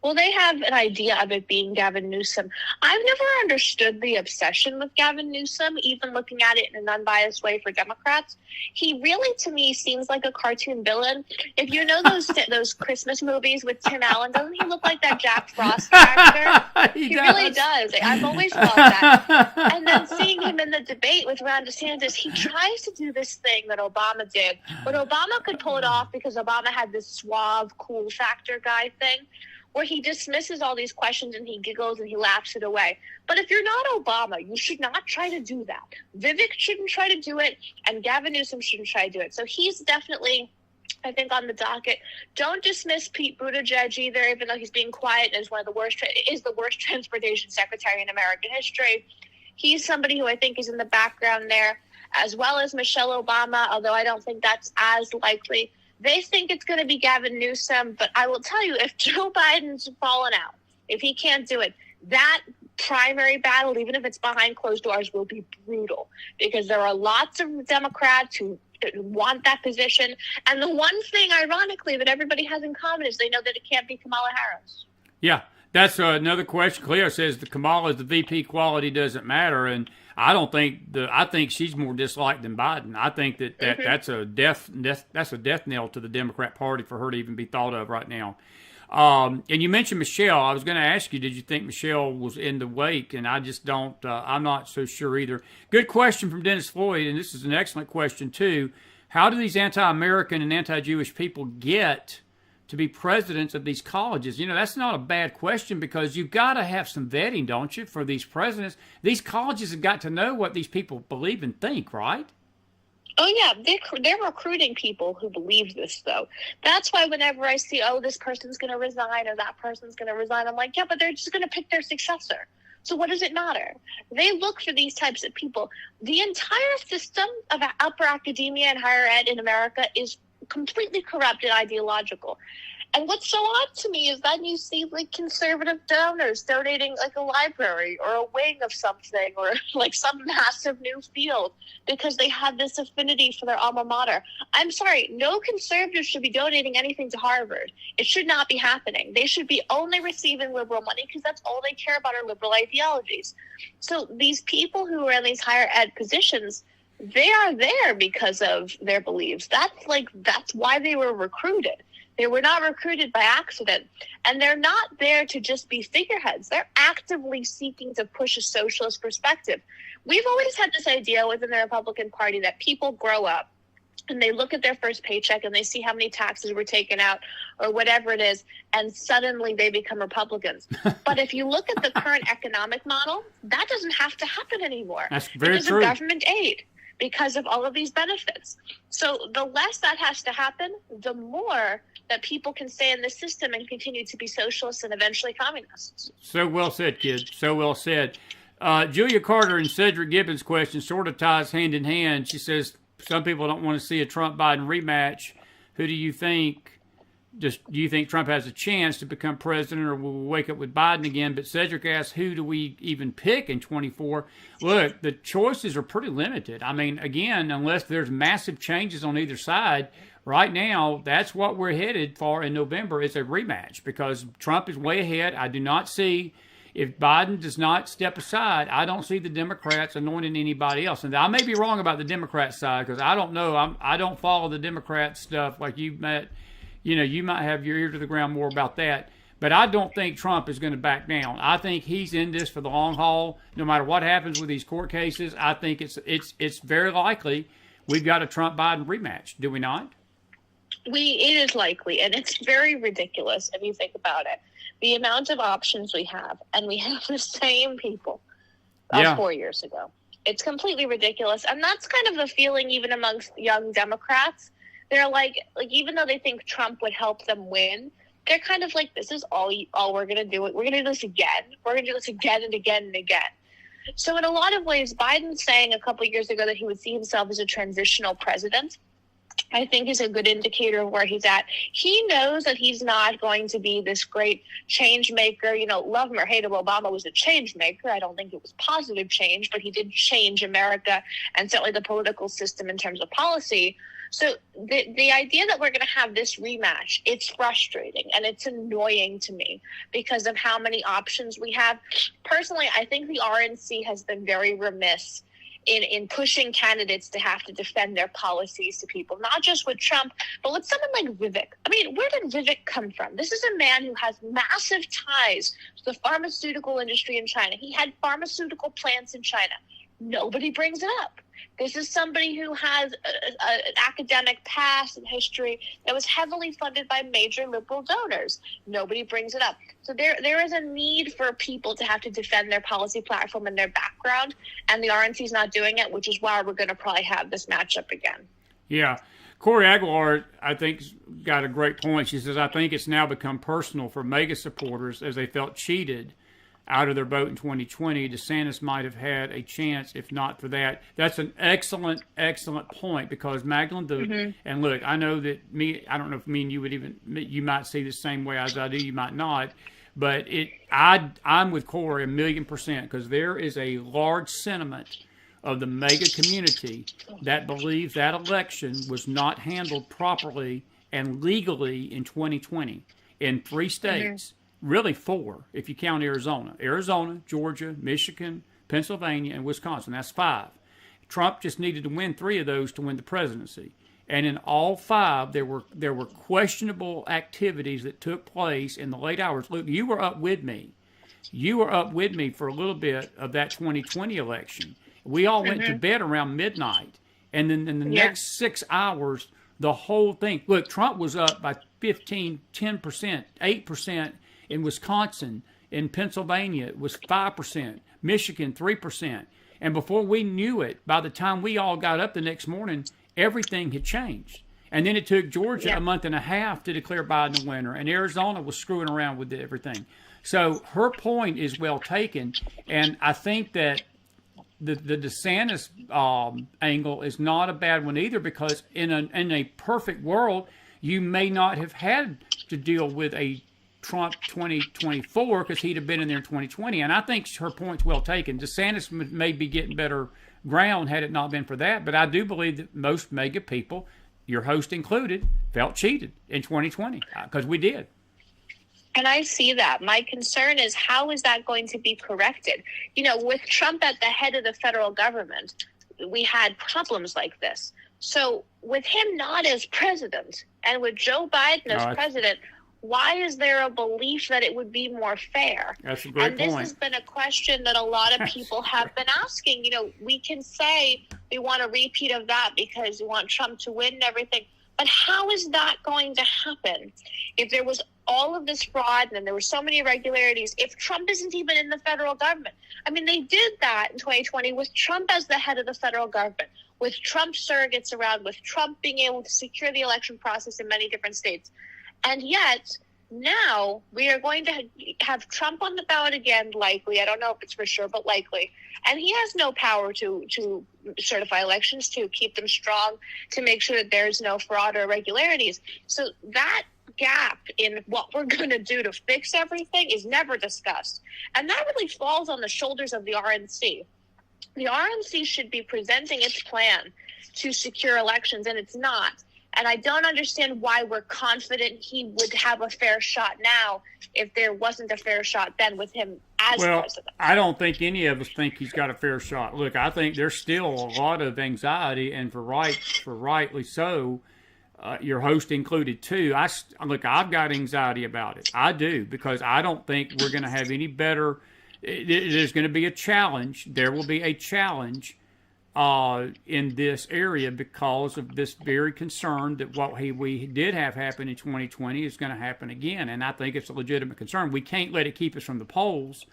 Well, they have an idea of it being Gavin Newsom. I've never understood the obsession with Gavin Newsom, even looking at it in an unbiased way for Democrats. He really, to me, seems like a cartoon villain. If you know those Christmas movies with Tim Allen, doesn't he look like that Jack Frost character? he really does. I've always thought that. And then seeing him in the debate with Ron DeSantis, he tries to do this thing that Obama did, but Obama could pull it off because Obama had this suave, cool factor guy thing, where he dismisses all these questions and he giggles and he laughs it away. But if you're not Obama, you should not try to do that. Vivek shouldn't try to do it, and Gavin Newsom shouldn't try to do it. So he's definitely, I think, on the docket. Don't dismiss Pete Buttigieg either, even though he's being quiet and is one of the worst, is the worst transportation secretary in American history. He's somebody who I think is in the background there, as well as Michelle Obama, although I don't think that's as likely. They think it's going to be Gavin Newsom, but I will tell you, if Joe Biden's fallen out, if he can't do it, that primary battle, even if it's behind closed doors, will be brutal because there are lots of Democrats who want that position. And the one thing, ironically, that everybody has in common is they know that it can't be Kamala Harris. Yeah, that's another question. Cleo says the Kamala, the VP quality doesn't matter, and I think she's more disliked than Biden. I think that's a death knell to the Democrat Party for her to even be thought of right now. And you mentioned Michelle. I was going to ask you, did you think Michelle was in the wake? And I just don't. I'm not so sure either. Good question from Dennis Floyd, and this is an excellent question too. How do these anti-American and anti-Jewish people get to be presidents of these colleges? You know, that's not a bad question because you've got to have some vetting, don't you, for these presidents? These colleges have got to know what these people believe and think, right? Oh, yeah. They're recruiting people who believe this, though. That's why whenever I see, this person's going to resign or that person's going to resign, I'm like, yeah, but they're just going to pick their successor. So what does it matter? They look for these types of people. The entire system of upper academia and higher ed in America is completely corrupt and ideological. And what's so odd to me is that you see like conservative donors donating like a library or a wing of something or like some massive new field because they have this affinity for their alma mater. I'm sorry, no conservative should be donating anything to Harvard. It should not be happening. They should be only receiving liberal money because that's all they care about are liberal ideologies. So these people who are in these higher ed positions, they are there because of their beliefs. That's why they were recruited. They were not recruited by accident. And they're not there to just be figureheads. They're actively seeking to push a socialist perspective. We've always had this idea within the Republican Party that people grow up and they look at their first paycheck and they see how many taxes were taken out or whatever it is, and suddenly they become Republicans. But if you look at the current economic model, that doesn't have to happen anymore. That's very because true. of government aid, because of all of these benefits. So the less that has to happen, the more that people can stay in the system and continue to be socialists and eventually communists. So well said, kid. So well said. Julia Carter and Cedric Gibbons' question sort of ties hand in hand. She says, some people don't want to see a Trump-Biden rematch. Who do you think? Do you think Trump has a chance to become president, or will we wake up with Biden again? But Cedric asks, who do we even pick in 24? Look, the choices are pretty limited. I mean, again, unless there's massive changes on either side, right now, that's what we're headed for in November. It's a rematch because Trump is way ahead. I do not see, if Biden does not step aside, I don't see the Democrats anointing anybody else. And I may be wrong about the Democrat side because I don't know. I don't follow the Democrat stuff like you might. You might have your ear to the ground more about that. But I don't think Trump is going to back down. I think he's in this for the long haul. No matter what happens with these court cases, I think it's very likely we've got a Trump-Biden rematch. Do we not? It is likely, and it's very ridiculous if you think about it. The amount of options we have, and we have the same people 4 years ago. It's completely ridiculous, and that's kind of the feeling even amongst young Democrats. They're like even though they think Trump would help them win, they're kind of like, this is all we're going to do. We're going to do this again. We're going to do this again and again and again. So in a lot of ways, Biden saying a couple of years ago that he would see himself as a transitional president, I think is a good indicator of where he's at. He knows that he's not going to be this great change maker. Love him or hate him, Obama was a change maker. I don't think it was positive change, but he did change America and certainly the political system in terms of policy. So the idea that we're going to have this rematch, it's frustrating and it's annoying to me because of how many options we have. Personally, I think the RNC has been very remiss in pushing candidates to have to defend their policies to people, not just with Trump, but with someone like Vivek. I mean, where did Vivek come from? This is a man who has massive ties to the pharmaceutical industry in China. He had pharmaceutical plants in China. Nobody brings it up. This is somebody who has an academic past and history that was heavily funded by major liberal donors. Nobody brings it up. So there is a need for people to have to defend their policy platform and their background, and the RNC is not doing it, which is why we're going to probably have this matchup again. Yeah. Corey Aguilar, I think, got a great point. She says, I think it's now become personal for MAGA supporters as they felt cheated out of their vote in 2020. DeSantis might have had a chance if not for that. That's an excellent, excellent point because Maghdalen, and look, I know that I don't know if me and you would even, you might see the same way as I do, you might not, but I'm with Corey 1,000,000% because there is a large sentiment of the MAGA community that believes that election was not handled properly and legally in 2020 in 3 states. Really 4, if you count Arizona. Arizona, Georgia, Michigan, Pennsylvania, and Wisconsin. That's 5. Trump just needed to win 3 of those to win the presidency. And in all 5, there were questionable activities that took place in the late hours. Look, you were up with me. You were up with me for a little bit of that 2020 election. We all went to bed around midnight. And then in the next 6 hours, the whole thing. Look, Trump was up by 15, 10%, 8%. In Wisconsin, in Pennsylvania, it was 5%, Michigan, 3%. And before we knew it, by the time we all got up the next morning, everything had changed. And then it took Georgia a month and a half to declare Biden a winner, and Arizona was screwing around with everything. So her point is well taken, and I think that the DeSantis angle is not a bad one either because in a perfect world, you may not have had to deal with a Trump 2024 because he'd have been in there in 2020. And I think her point's well taken. DeSantis may be getting better ground had it not been for that. But I do believe that most MAGA people, your host included, felt cheated in 2020 because we did. And I see that. My concern is how is that going to be corrected? With Trump at the head of the federal government, we had problems like this. So with him not as president and with Joe Biden as president, why is there a belief that it would be more fair? That's a great point. And this point. has been a question that a lot of people have been asking. You know, we can say we want a repeat of that because we want Trump to win and everything. But how is that going to happen if there was all of this fraud and there were so many irregularities, if Trump isn't even in the federal government? I mean, they did that in 2020 with Trump as the head of the federal government, with Trump surrogates around, with Trump being able to secure the election process in many different states. And yet, now we are going to have Trump on the ballot again, likely. I don't know if it's for sure, but likely. And he has no power to certify elections, to keep them strong, to make sure that there's no fraud or irregularities. So that gap in what we're going to do to fix everything is never discussed. And that really falls on the shoulders of the RNC. The RNC should be presenting its plan to secure elections, and it's not. And I don't understand why we're confident he would have a fair shot now if there wasn't a fair shot then with him as president. I don't think any of us think he's got a fair shot. Look, I think there's still a lot of anxiety, and for rightly so, your host included too. Look, I've got anxiety about it. I do, because I don't think we're going to have any better. There's going to be a challenge. There will be a challenge in this area because of this very concern that what we did have happen in 2020 is going to happen again. And I think it's a legitimate concern. We can't let it keep us from the polls.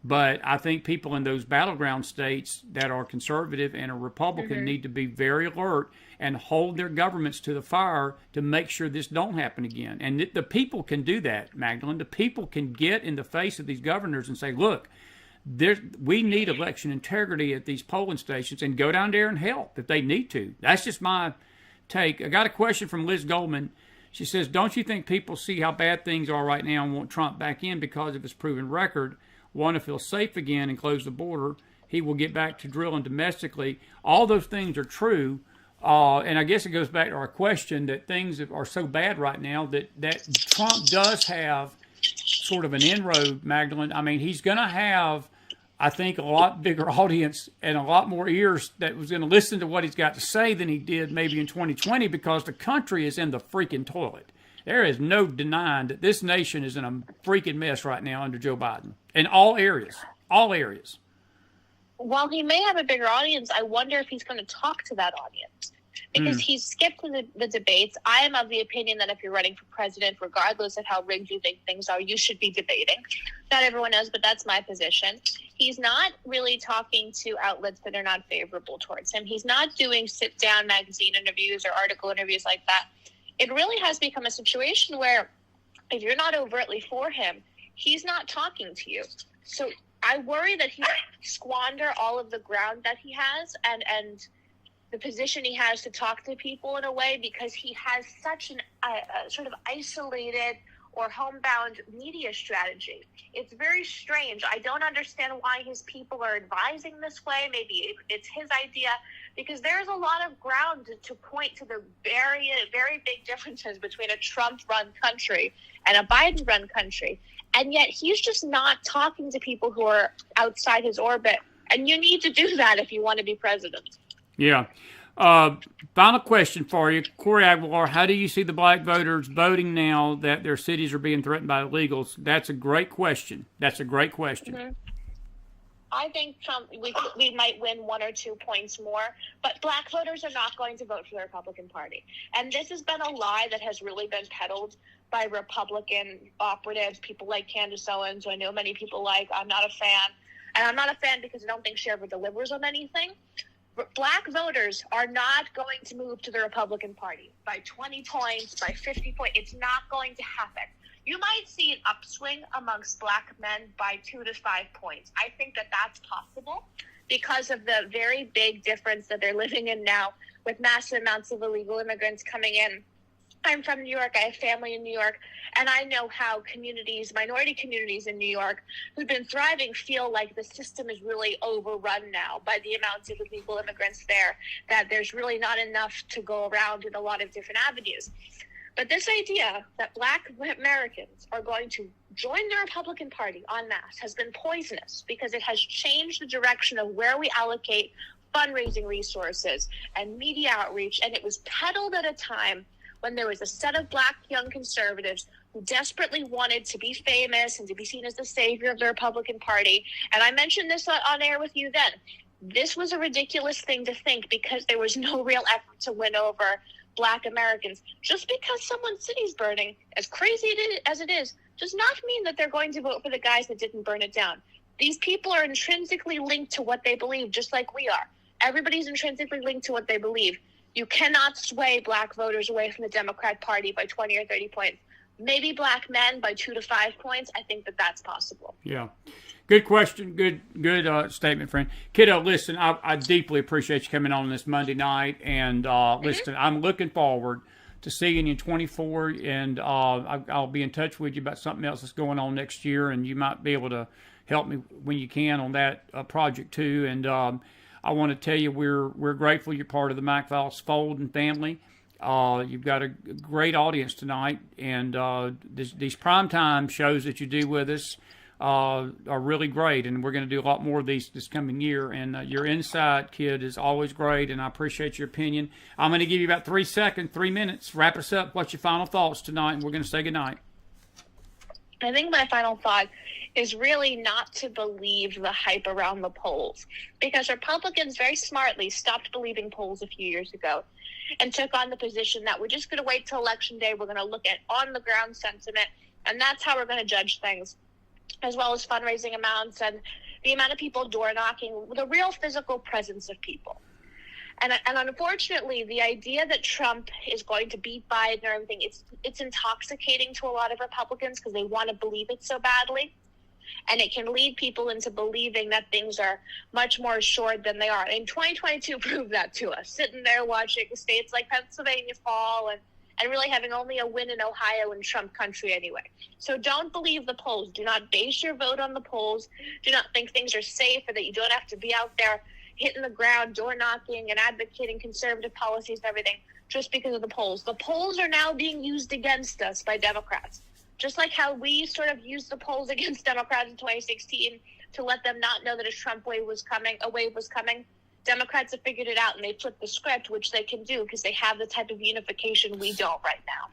But I think people in those battleground states that are conservative and are Republican need to be very alert and hold their governments to the fire to make sure this don't happen again. And the people can do that, Maghdalen. The people can get in the face of these governors and say, look, we need election integrity at these polling stations, and go down there and help if they need to. That's just my take. I got a question from Liz Goldman. She says, don't you think people see how bad things are right now and want Trump back in because of his proven record, want to feel safe again and close the border? He will get back to drilling domestically. All those things are true. And I guess it goes back to our question that things are so bad right now that Trump does have sort of an inroad, Maghdalen. I mean, he's going to have, I think, a lot bigger audience and a lot more ears that was going to listen to what he's got to say than he did maybe in 2020, because the country is in the freaking toilet. There is no denying that this nation is in a freaking mess right now under Joe Biden in all areas, all areas. While he may have a bigger audience, I wonder if he's going to talk to that audience. Because he's skipped the debates. I am of the opinion that if you're running for president, regardless of how rigged you think things are, you should be debating. Not everyone knows, but that's my position. He's not really talking to outlets that are not favorable towards him. He's not doing sit-down magazine interviews or article interviews like that. It really has become a situation where if you're not overtly for him, he's not talking to you. So I worry that he squander all of the ground that he has and the position he has to talk to people in a way, because he has such a sort of isolated or homebound media strategy. It's very strange. I don't understand why his people are advising this way. Maybe it's his idea, because there's a lot of ground to point to the very, very big differences between a Trump-run country and a Biden-run country. And yet he's just not talking to people who are outside his orbit. And you need to do that if you want to be president. Yeah. Final question for you, Corey Aguilar. How do you see the black voters voting now that their cities are being threatened by illegals? That's a great question. I think Trump, we might win 1 or 2 points more, but black voters are not going to vote for the Republican Party. And this has been a lie that has really been peddled by Republican operatives, people like Candace Owens, who I know many people like. I'm not a fan. And I'm not a fan because I don't think she ever delivers on anything. Black voters are not going to move to the Republican Party by 20 points, by 50 points. It's not going to happen. You might see an upswing amongst black men by 2 to 5 points. I think that that's possible because of the very big difference that they're living in now with massive amounts of illegal immigrants coming in. I'm from New York. I have family in New York, and I know how minority communities in New York who've been thriving feel like the system is really overrun now by the amounts of illegal immigrants there, that there's really not enough to go around in a lot of different avenues. But this idea that black Americans are going to join the Republican Party en masse has been poisonous, because it has changed the direction of where we allocate fundraising resources and media outreach, and it was peddled at a time when there was a set of black young conservatives desperately wanted to be famous and to be seen as the savior of the Republican Party. And I mentioned this on air with you then. This was a ridiculous thing to think because there was no real effort to win over Black Americans. Just because someone's city's burning, as crazy as it is, does not mean that they're going to vote for the guys that didn't burn it down. These people are intrinsically linked to what they believe, just like we are. Everybody's intrinsically linked to what they believe. You cannot sway Black voters away from the Democrat Party by 20 or 30 points. Maybe Black men by 2 to 5 points. I think that that's possible. Yeah. Good question. Good statement, friend. Kiddo, listen, I deeply appreciate you coming on this Monday night. And listen, I'm looking forward to seeing you in 24. And I'll be in touch with you about something else that's going on next year. And you might be able to help me when you can on that project too. And I want to tell you we're grateful you're part of the McFiles fold and family. You've got a great audience tonight, and these primetime shows that you do with us are really great, and we're going to do a lot more of these this coming year. And your insight, kid, is always great, and I appreciate your opinion. I'm going to give you about 3 minutes. Wrap us up. What's your final thoughts tonight, and we're going to say goodnight. I think my final thought is really not to believe the hype around the polls, because Republicans very smartly stopped believing polls a few years ago and took on the position that we're just going to wait till Election Day. We're going to look at on-the-ground sentiment, and that's how we're going to judge things, as well as fundraising amounts and the amount of people door-knocking, the real physical presence of people. And unfortunately, the idea that Trump is going to beat Biden or everything, it's intoxicating to a lot of Republicans because they want to believe it so badly. And it can lead people into believing that things are much more assured than they are. And 2022 proved that to us, sitting there watching states like Pennsylvania fall and really having only a win in Ohio in Trump country anyway. So don't believe the polls. Do not base your vote on the polls. Do not think things are safe or that you don't have to be out there hitting the ground, door knocking, and advocating conservative policies and everything just because of the polls. The polls are now being used against us by Democrats. Just like how we sort of used the polls against Democrats in 2016 to let them not know that a Trump wave was coming, Democrats have figured it out, and they flipped the script, which they can do because they have the type of unification we don't right now.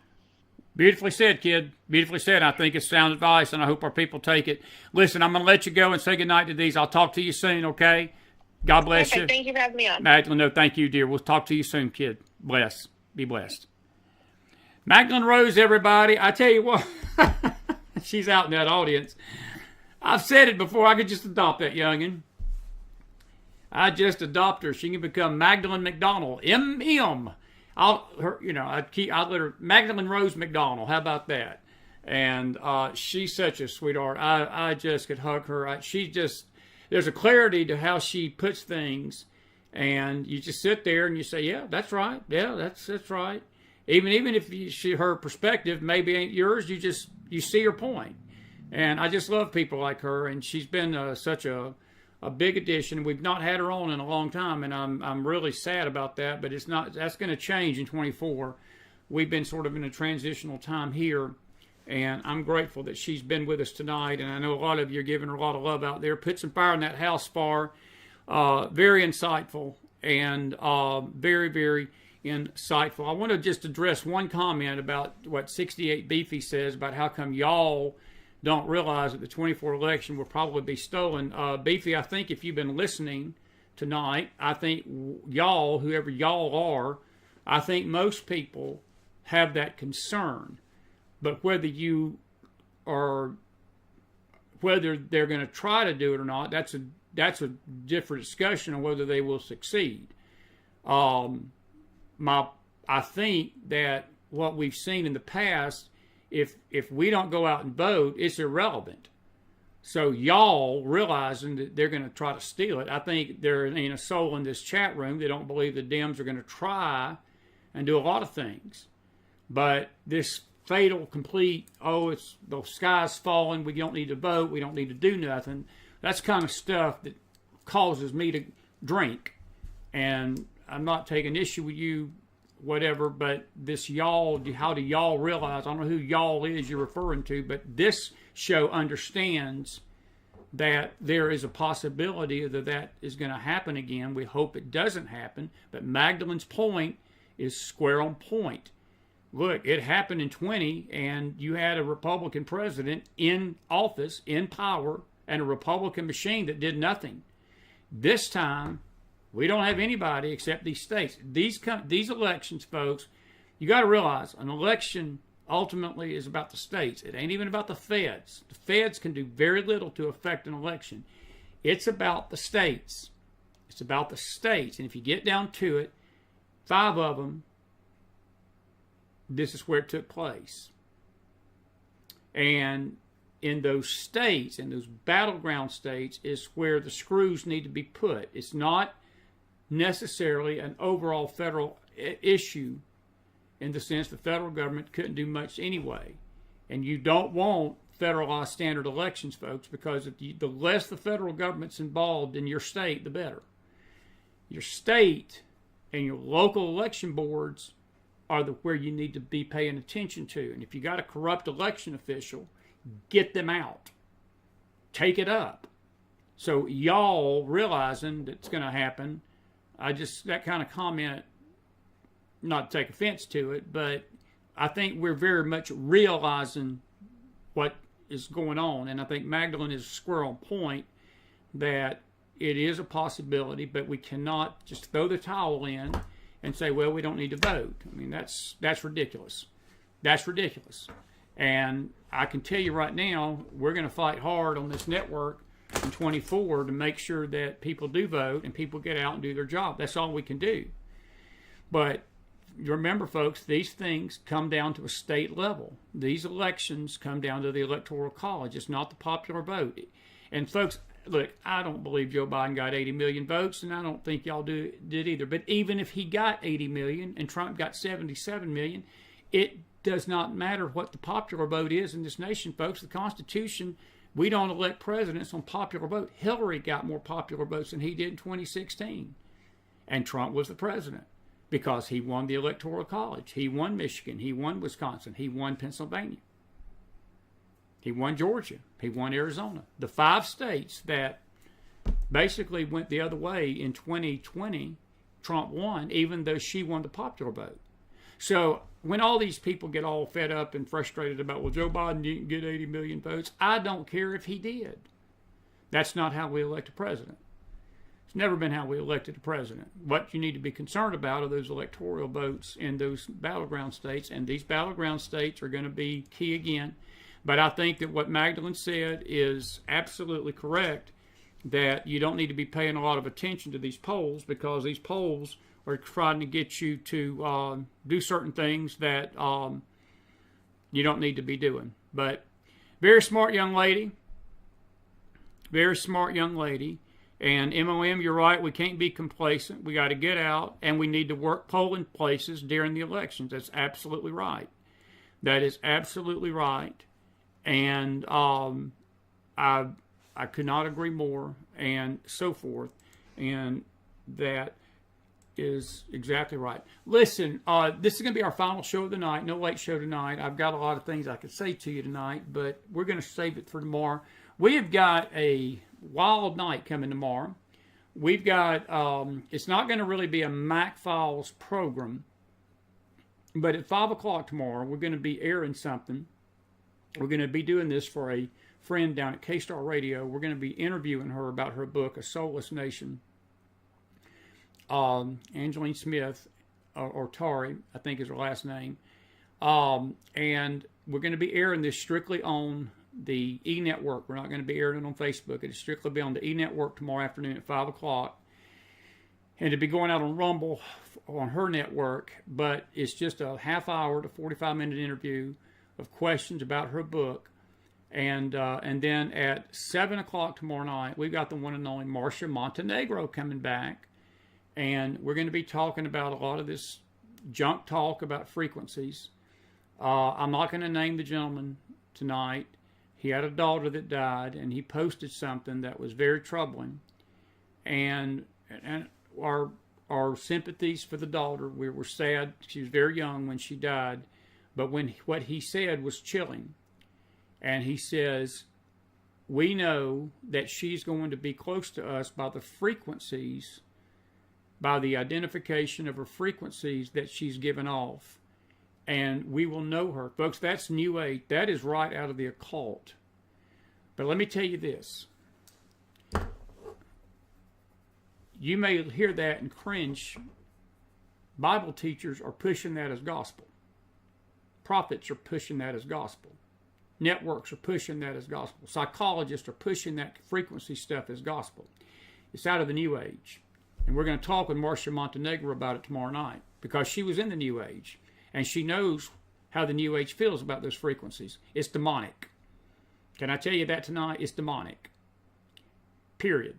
Beautifully said, kid. Beautifully said. I think it's sound advice, and I hope our people take it. Listen, I'm going to let you go and say goodnight to these. I'll talk to you soon, okay? God bless you. Thank you for having me on. Maghdalen, no, thank you, dear. We'll talk to you soon, kid. Bless. Be blessed. Maghdalen Rose, everybody. I tell you what, she's out in that audience. I've said it before. I could just adopt that youngin'. I just adopt her. She can become Maghdalen McDonald. M.M. I'd let her Maghdalen Rose McDonald. How about that? And she's such a sweetheart. I just could hug her. There's a clarity to how she puts things, and you just sit there and you say, yeah, that's right. Yeah, that's right. Even if her perspective maybe ain't yours, you see her point. And I just love people like her, and she's been such a big addition. We've not had her on in a long time, and I'm really sad about that, but that's going to change in 24. We've been sort of in a transitional time here, and I'm grateful that she's been with us tonight. And I know a lot of you are giving her a lot of love out there. Put some fire in that house, Spar. Very insightful and very, very insightful. I want to just address one comment about what 68 Beefy says about how come y'all don't realize that the 24 election will probably be stolen. Beefy, I think if you've been listening tonight, I think y'all, whoever y'all are, I think most people have that concern. But whether they're going to try to do it or not, that's a different discussion on whether they will succeed. I think that what we've seen in the past, if we don't go out and vote, it's irrelevant. So y'all realizing that they're going to try to steal it, I think there ain't a soul in this chat room that don't believe the Dems are going to try and do a lot of things. But this fatal, complete, it's the sky's falling, we don't need to vote, we don't need to do nothing, that's kind of stuff that causes me to drink. And I'm not taking issue with you, whatever, but this y'all, how do y'all realize, I don't know who y'all is you're referring to, but this show understands that there is a possibility that is going to happen again. We hope it doesn't happen, but Magdalen's point is square on point. Look, it happened in 20, and you had a Republican president in office, in power, and a Republican machine that did nothing. This time, we don't have anybody except these states. These elections, folks, you got to realize an election ultimately is about the states. It ain't even about the feds. The feds can do very little to affect an election. It's about the states. It's about the states. And if you get down to it, 5 of them, this is where it took place. And in those states, in those battleground states, is where the screws need to be put. It's not necessarily an overall federal issue in the sense the federal government couldn't do much anyway. And you don't want federalized standard elections, folks, because the less the federal government's involved in your state, the better. Your state and your local election boards are where you need to be paying attention to. And if you got a corrupt election official, get them out. Take it up. So y'all realizing that's going to happen, that kind of comment, not to take offense to it, but I think we're very much realizing what is going on. And I think Maghdalen is square on point that it is a possibility, but we cannot just throw the towel in and say, well, we don't need to vote. I mean, that's ridiculous. That's ridiculous. And I can tell you right now, we're going to fight hard on this network in 24 to make sure that people do vote and people get out and do their job. That's all we can do. But remember, folks, these things come down to a state level. These elections come down to the Electoral College. It's not the popular vote. And folks, look, I don't believe Joe Biden got 80 million votes, and I don't think y'all did either. But even if he got 80 million and Trump got 77 million, it does not matter what the popular vote is in this nation, folks. The Constitution, we don't elect presidents on popular vote. Hillary got more popular votes than he did in 2016. And Trump was the president because he won the Electoral College. He won Michigan. He won Wisconsin. He won Pennsylvania. He won Georgia. He won Arizona. The 5 states that basically went the other way in 2020, Trump won, even though she won the popular vote. So when all these people get all fed up and frustrated about, well, Joe Biden didn't get 80 million votes, I don't care if he did. That's not how we elect a president. It's never been how we elected a president. What you need to be concerned about are those electoral votes in those battleground states, and these battleground states are going to be key again. But I think that what Maghdalen said is absolutely correct, that you don't need to be paying a lot of attention to these polls because these polls are trying to get you to do certain things that you don't need to be doing. But very smart young lady. Very smart young lady. And MOM, you're right, we can't be complacent. We got to get out, and we need to work polling places during the elections. That's absolutely right. That is absolutely right. And I could not agree more, and so forth. And that is exactly right. Listen, this is going to be our final show of the night. No late show tonight. I've got a lot of things I could say to you tonight, but we're going to save it for tomorrow. We have got a wild night coming tomorrow. We've got, it's not going to really be a McFiles program, but at 5 o'clock tomorrow, we're going to be airing something. We're going to be doing this for a friend down at K-Star Radio. We're going to be interviewing her about her book, A Soulless Nation. Angeline Smith, or Tari, I think is her last name. And we're going to be airing this strictly on the E-Network. We're not going to be airing it on Facebook. It'll strictly be on the E-Network tomorrow afternoon at 5 o'clock. And it'll be going out on Rumble on her network. But it's just a half hour to 45-minute interview of questions about her book. And then at 7 o'clock tomorrow night, we've got the one and only Marcia Montenegro coming back. And we're going to be talking about a lot of this junk talk about frequencies. I'm not going to name the gentleman tonight. He had a daughter that died, and he posted something that was very troubling. And our sympathies for the daughter. We were sad. She was very young when she died. But what he said was chilling. And he says, we know that she's going to be close to us by the frequencies, by the identification of her frequencies that she's given off. and we will know her. Folks, that's New Age. That is right out of the occult. But let me tell you this. You may hear that and cringe. Bible teachers are pushing that as gospel. Prophets are pushing that as gospel. Networks are pushing that as gospel. Psychologists are pushing that frequency stuff as gospel. It's out of the New Age. And we're going to talk with Marcia Montenegro about it tomorrow night, because she was in the New Age, and she knows how the New Age feels about those frequencies. It's demonic. Can I tell you that tonight? It's demonic. Period.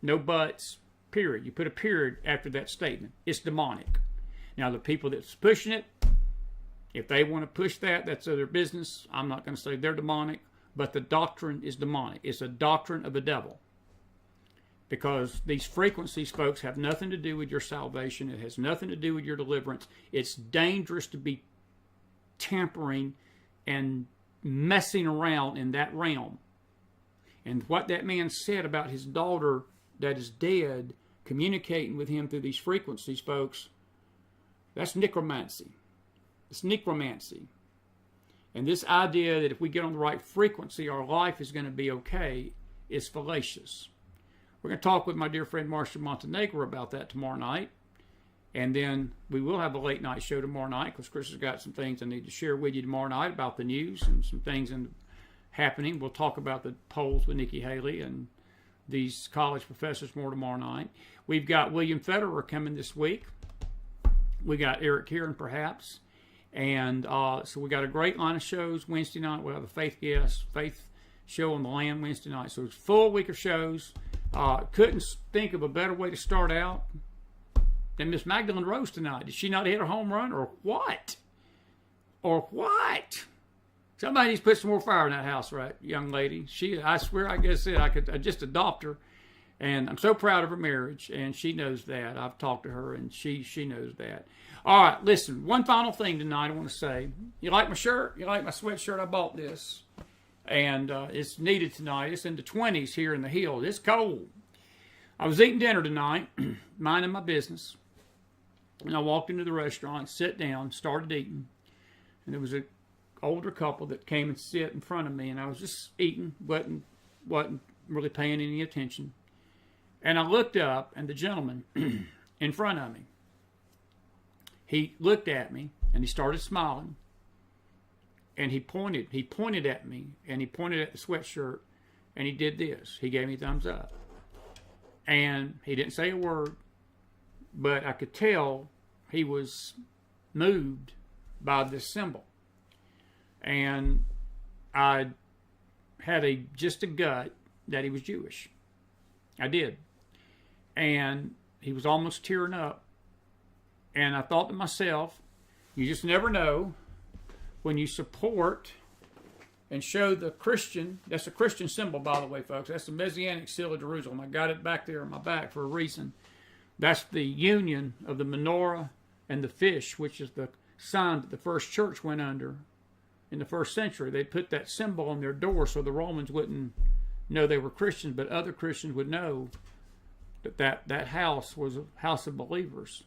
No buts. Period. You put a period after that statement. It's demonic. Now, the people that's pushing it, if they want to push that, that's their business. I'm not going to say they're demonic, but the doctrine is demonic. It's a doctrine of the devil. Because these frequencies, folks, have nothing to do with your salvation. It has nothing to do with your deliverance. It's dangerous to be tampering and messing around in that realm. And what that man said about his daughter that is dead, communicating with him through these frequencies, folks, that's necromancy. It's necromancy. And this idea that if we get on the right frequency, our life is going to be okay, is fallacious. We're going to talk with my dear friend Marcia Montenegro about that tomorrow night. And then we will have a late night show tomorrow night, because Chris has got some things I need to share with you tomorrow night about the news and some things happening. We'll talk about the polls with Nikki Haley and these college professors more tomorrow night. We've got William Federer coming this week. We got Eric Kieran, perhaps. And so we got a great line of shows Wednesday night. We'll have a faith show on the land Wednesday night. So it's a full week of shows. Couldn't think of a better way to start out than Miss Maghdalen Rose tonight. Did she not hit a home run, or what? Or what? Somebody needs to put some more fire in that house, right, young lady? I swear, I guess I could just adopt her. And I'm so proud of her marriage, and she knows that. I've talked to her, and she knows that. All right, listen, one final thing tonight I want to say. You like my shirt? You like my sweatshirt? I bought this. And it's needed tonight. It's in the 20s here in the hills. It's cold. I was eating dinner tonight, minding my business. And I walked into the restaurant, sat down, started eating. And there was an older couple that came and sat in front of me. And I was just eating, wasn't really paying any attention. And I looked up, and the gentleman in front of me, he looked at me, and he started smiling. And he pointed at me, and he pointed at the sweatshirt, and he did this. He gave me a thumbs up. And he didn't say a word, but I could tell he was moved by this symbol. And I had just a gut that he was Jewish. I did. And he was almost tearing up. And I thought to myself, you just never know. When you support and show the Christian, that's a Christian symbol, by the way, folks. That's the Messianic seal of Jerusalem. I got it back there on my back for a reason. That's the union of the menorah and the fish, which is the sign that the first church went under in the first century. They put that symbol on their door so the Romans wouldn't know they were Christians, but other Christians would know that house was a house of believers.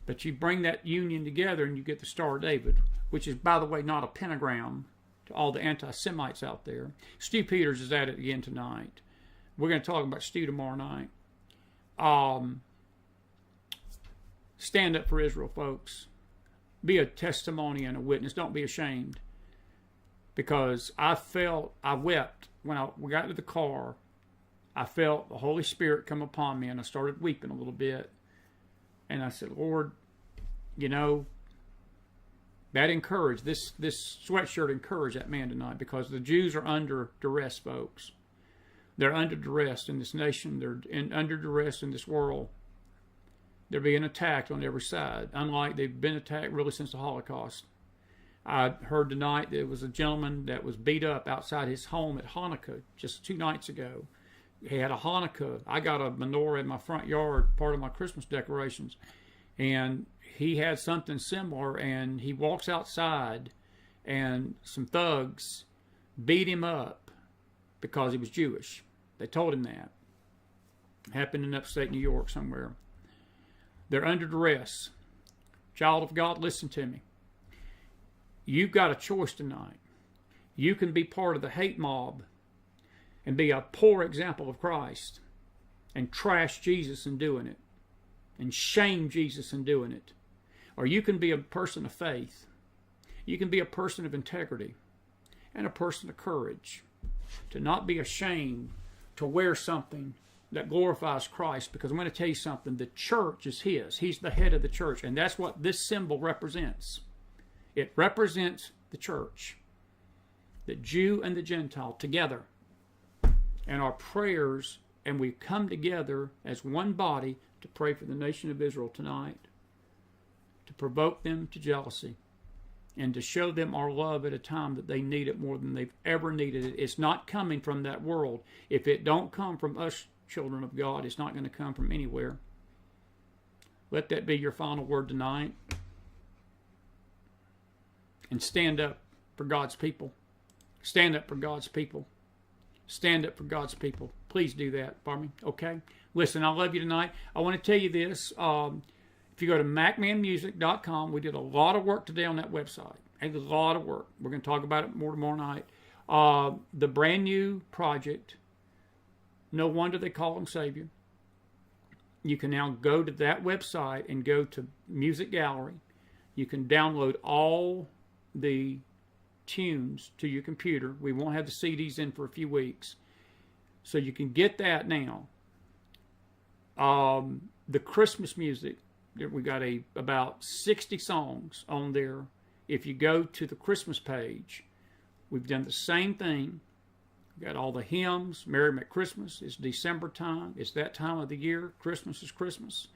But you bring that union together and you get the Star of David, which is, by the way, not a pentagram to all the anti-Semites out there. Stu Peters is at it again tonight. We're going to talk about Stu tomorrow night. Stand up for Israel, folks. Be a testimony and a witness. Don't be ashamed. Because I wept when we got to the car. I felt the Holy Spirit come upon me, and I started weeping a little bit. And I said, Lord, that encouraged, this sweatshirt encouraged that man tonight, because the Jews are under duress, folks. They're under duress in this nation. They're under duress in this world. They're being attacked on every side, unlike they've been attacked really since the Holocaust. I heard tonight there was a gentleman that was beat up outside his home at Hanukkah just 2 nights ago. He had a Hanukkah. I got a menorah in my front yard, part of my Christmas decorations. And he had something similar, and he walks outside, and some thugs beat him up because he was Jewish. They told him that. It happened in upstate New York somewhere. They're under duress. Child of God, listen to me. you've got a choice tonight. You can be part of the hate mob and be a poor example of Christ and trash Jesus in doing it and shame Jesus in doing it. Or you can be a person of faith. You can be a person of integrity and a person of courage, to not be ashamed to wear something that glorifies Christ. Because I'm going to tell you something, the church is his. He's the head of the church, and that's what this symbol represents. It represents the church, the Jew and the Gentile together. And our prayers, and we come together as one body to pray for the nation of Israel tonight, to provoke them to jealousy and to show them our love at a time that they need it more than they've ever needed it. It's not coming from that world. If it don't come from us, children of God, it's not going to come from anywhere. Let that be your final word tonight. And stand up for God's people. Stand up for God's people. Stand up for God's people. Please do that for me, okay? Listen, I love you tonight. I want to tell you this. If you go to macmanmusic.com, we did a lot of work today on that website. A lot of work. We're going to talk about it more tomorrow night. The brand new project, No Wonder They Call Him Savior. You can now go to that website and go to Music Gallery. You can download all the tunes to your computer. We won't have the CDs in for a few weeks. So you can get that now. The Christmas music, we got about 60 songs on there. If you go to the Christmas page, we've done the same thing. We've got all the hymns. Merry McChristmas. It's December time. It's that time of the year. Christmas is Christmas.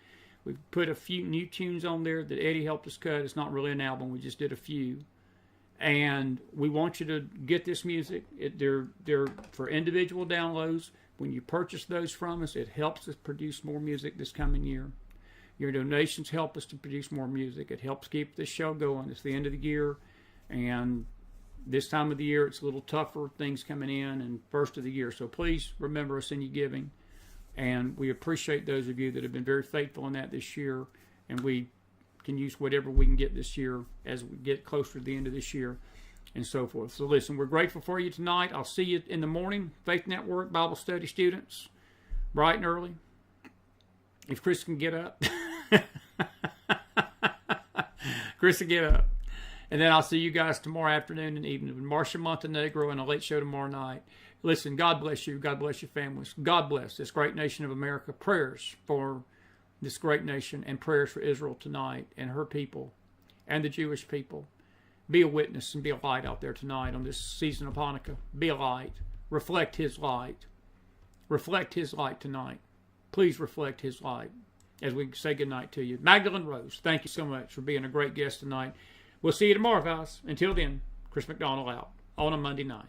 We've put a few new tunes on there that Eddie helped us cut. It's not really an album. We just did a few. And we want you to get this music. They're for individual downloads. When you purchase those from us, it helps us produce more music this coming year. Your donations help us to produce more music. It helps keep this show going. It's the end of the year, and this time of the year, it's a little tougher, things coming in, and first of the year. So please remember us in your giving, and we appreciate those of you that have been very faithful in that this year, and we can use whatever we can get this year as we get closer to the end of this year and so forth. So listen, we're grateful for you tonight. I'll see you in the morning. Faith Network Bible Study students, bright and early. If Chris can get up. Chris will get up. And then I'll see you guys tomorrow afternoon and evening with Marcia Montenegro and a late show tomorrow night. Listen, God bless you. God bless your families. God bless this great nation of America. Prayers for this great nation and prayers for Israel tonight and her people and the Jewish people. Be a witness and be a light out there tonight on this season of Hanukkah. Be a light. Reflect His light. Reflect His light tonight. Please reflect His light as we say goodnight to you. Maghdalen Rose, thank you so much for being a great guest tonight. We'll see you tomorrow, guys. Until then, Chris McDonald out on a Monday night.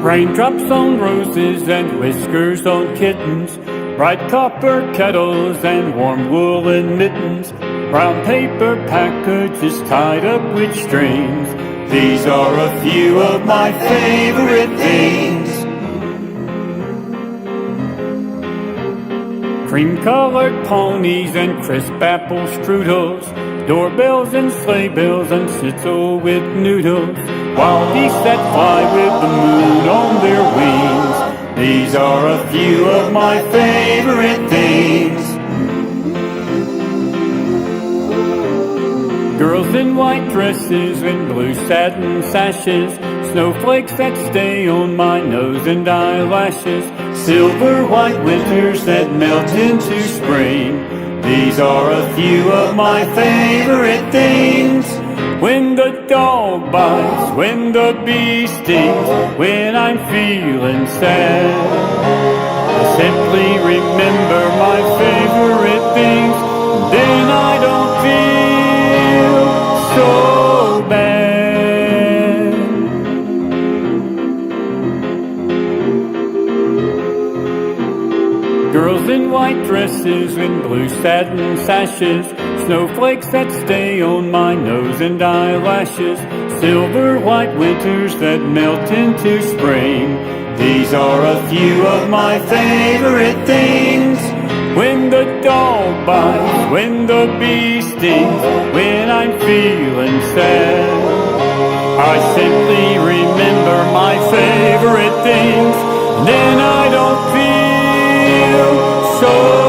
Raindrops on roses and whiskers on kittens, bright copper kettles and warm woolen mittens, brown paper packages tied up with strings. These are a few of my favorite things. Cream-colored ponies and crisp apple strudels, doorbells and sleigh bells and schnitzel with noodles, wild geese that fly with the moon on their wings. These are a few of my favorite things. Girls in white dresses and blue satin sashes, snowflakes that stay on my nose and eyelashes, silver white winters that melt into spring. These are a few of my favorite things. When the dog bites, when the bee stings, when I'm feeling sad, I simply remember my favorite things. Then I don't feel so bad. Girls in white dresses and blue satin sashes, snowflakes that stay on my nose and eyelashes, silver white winters that melt into spring. These are a few of my favorite things. When the dog bites, when the bee stings, when I'm feeling sad, I simply remember my favorite things, then I don't feel so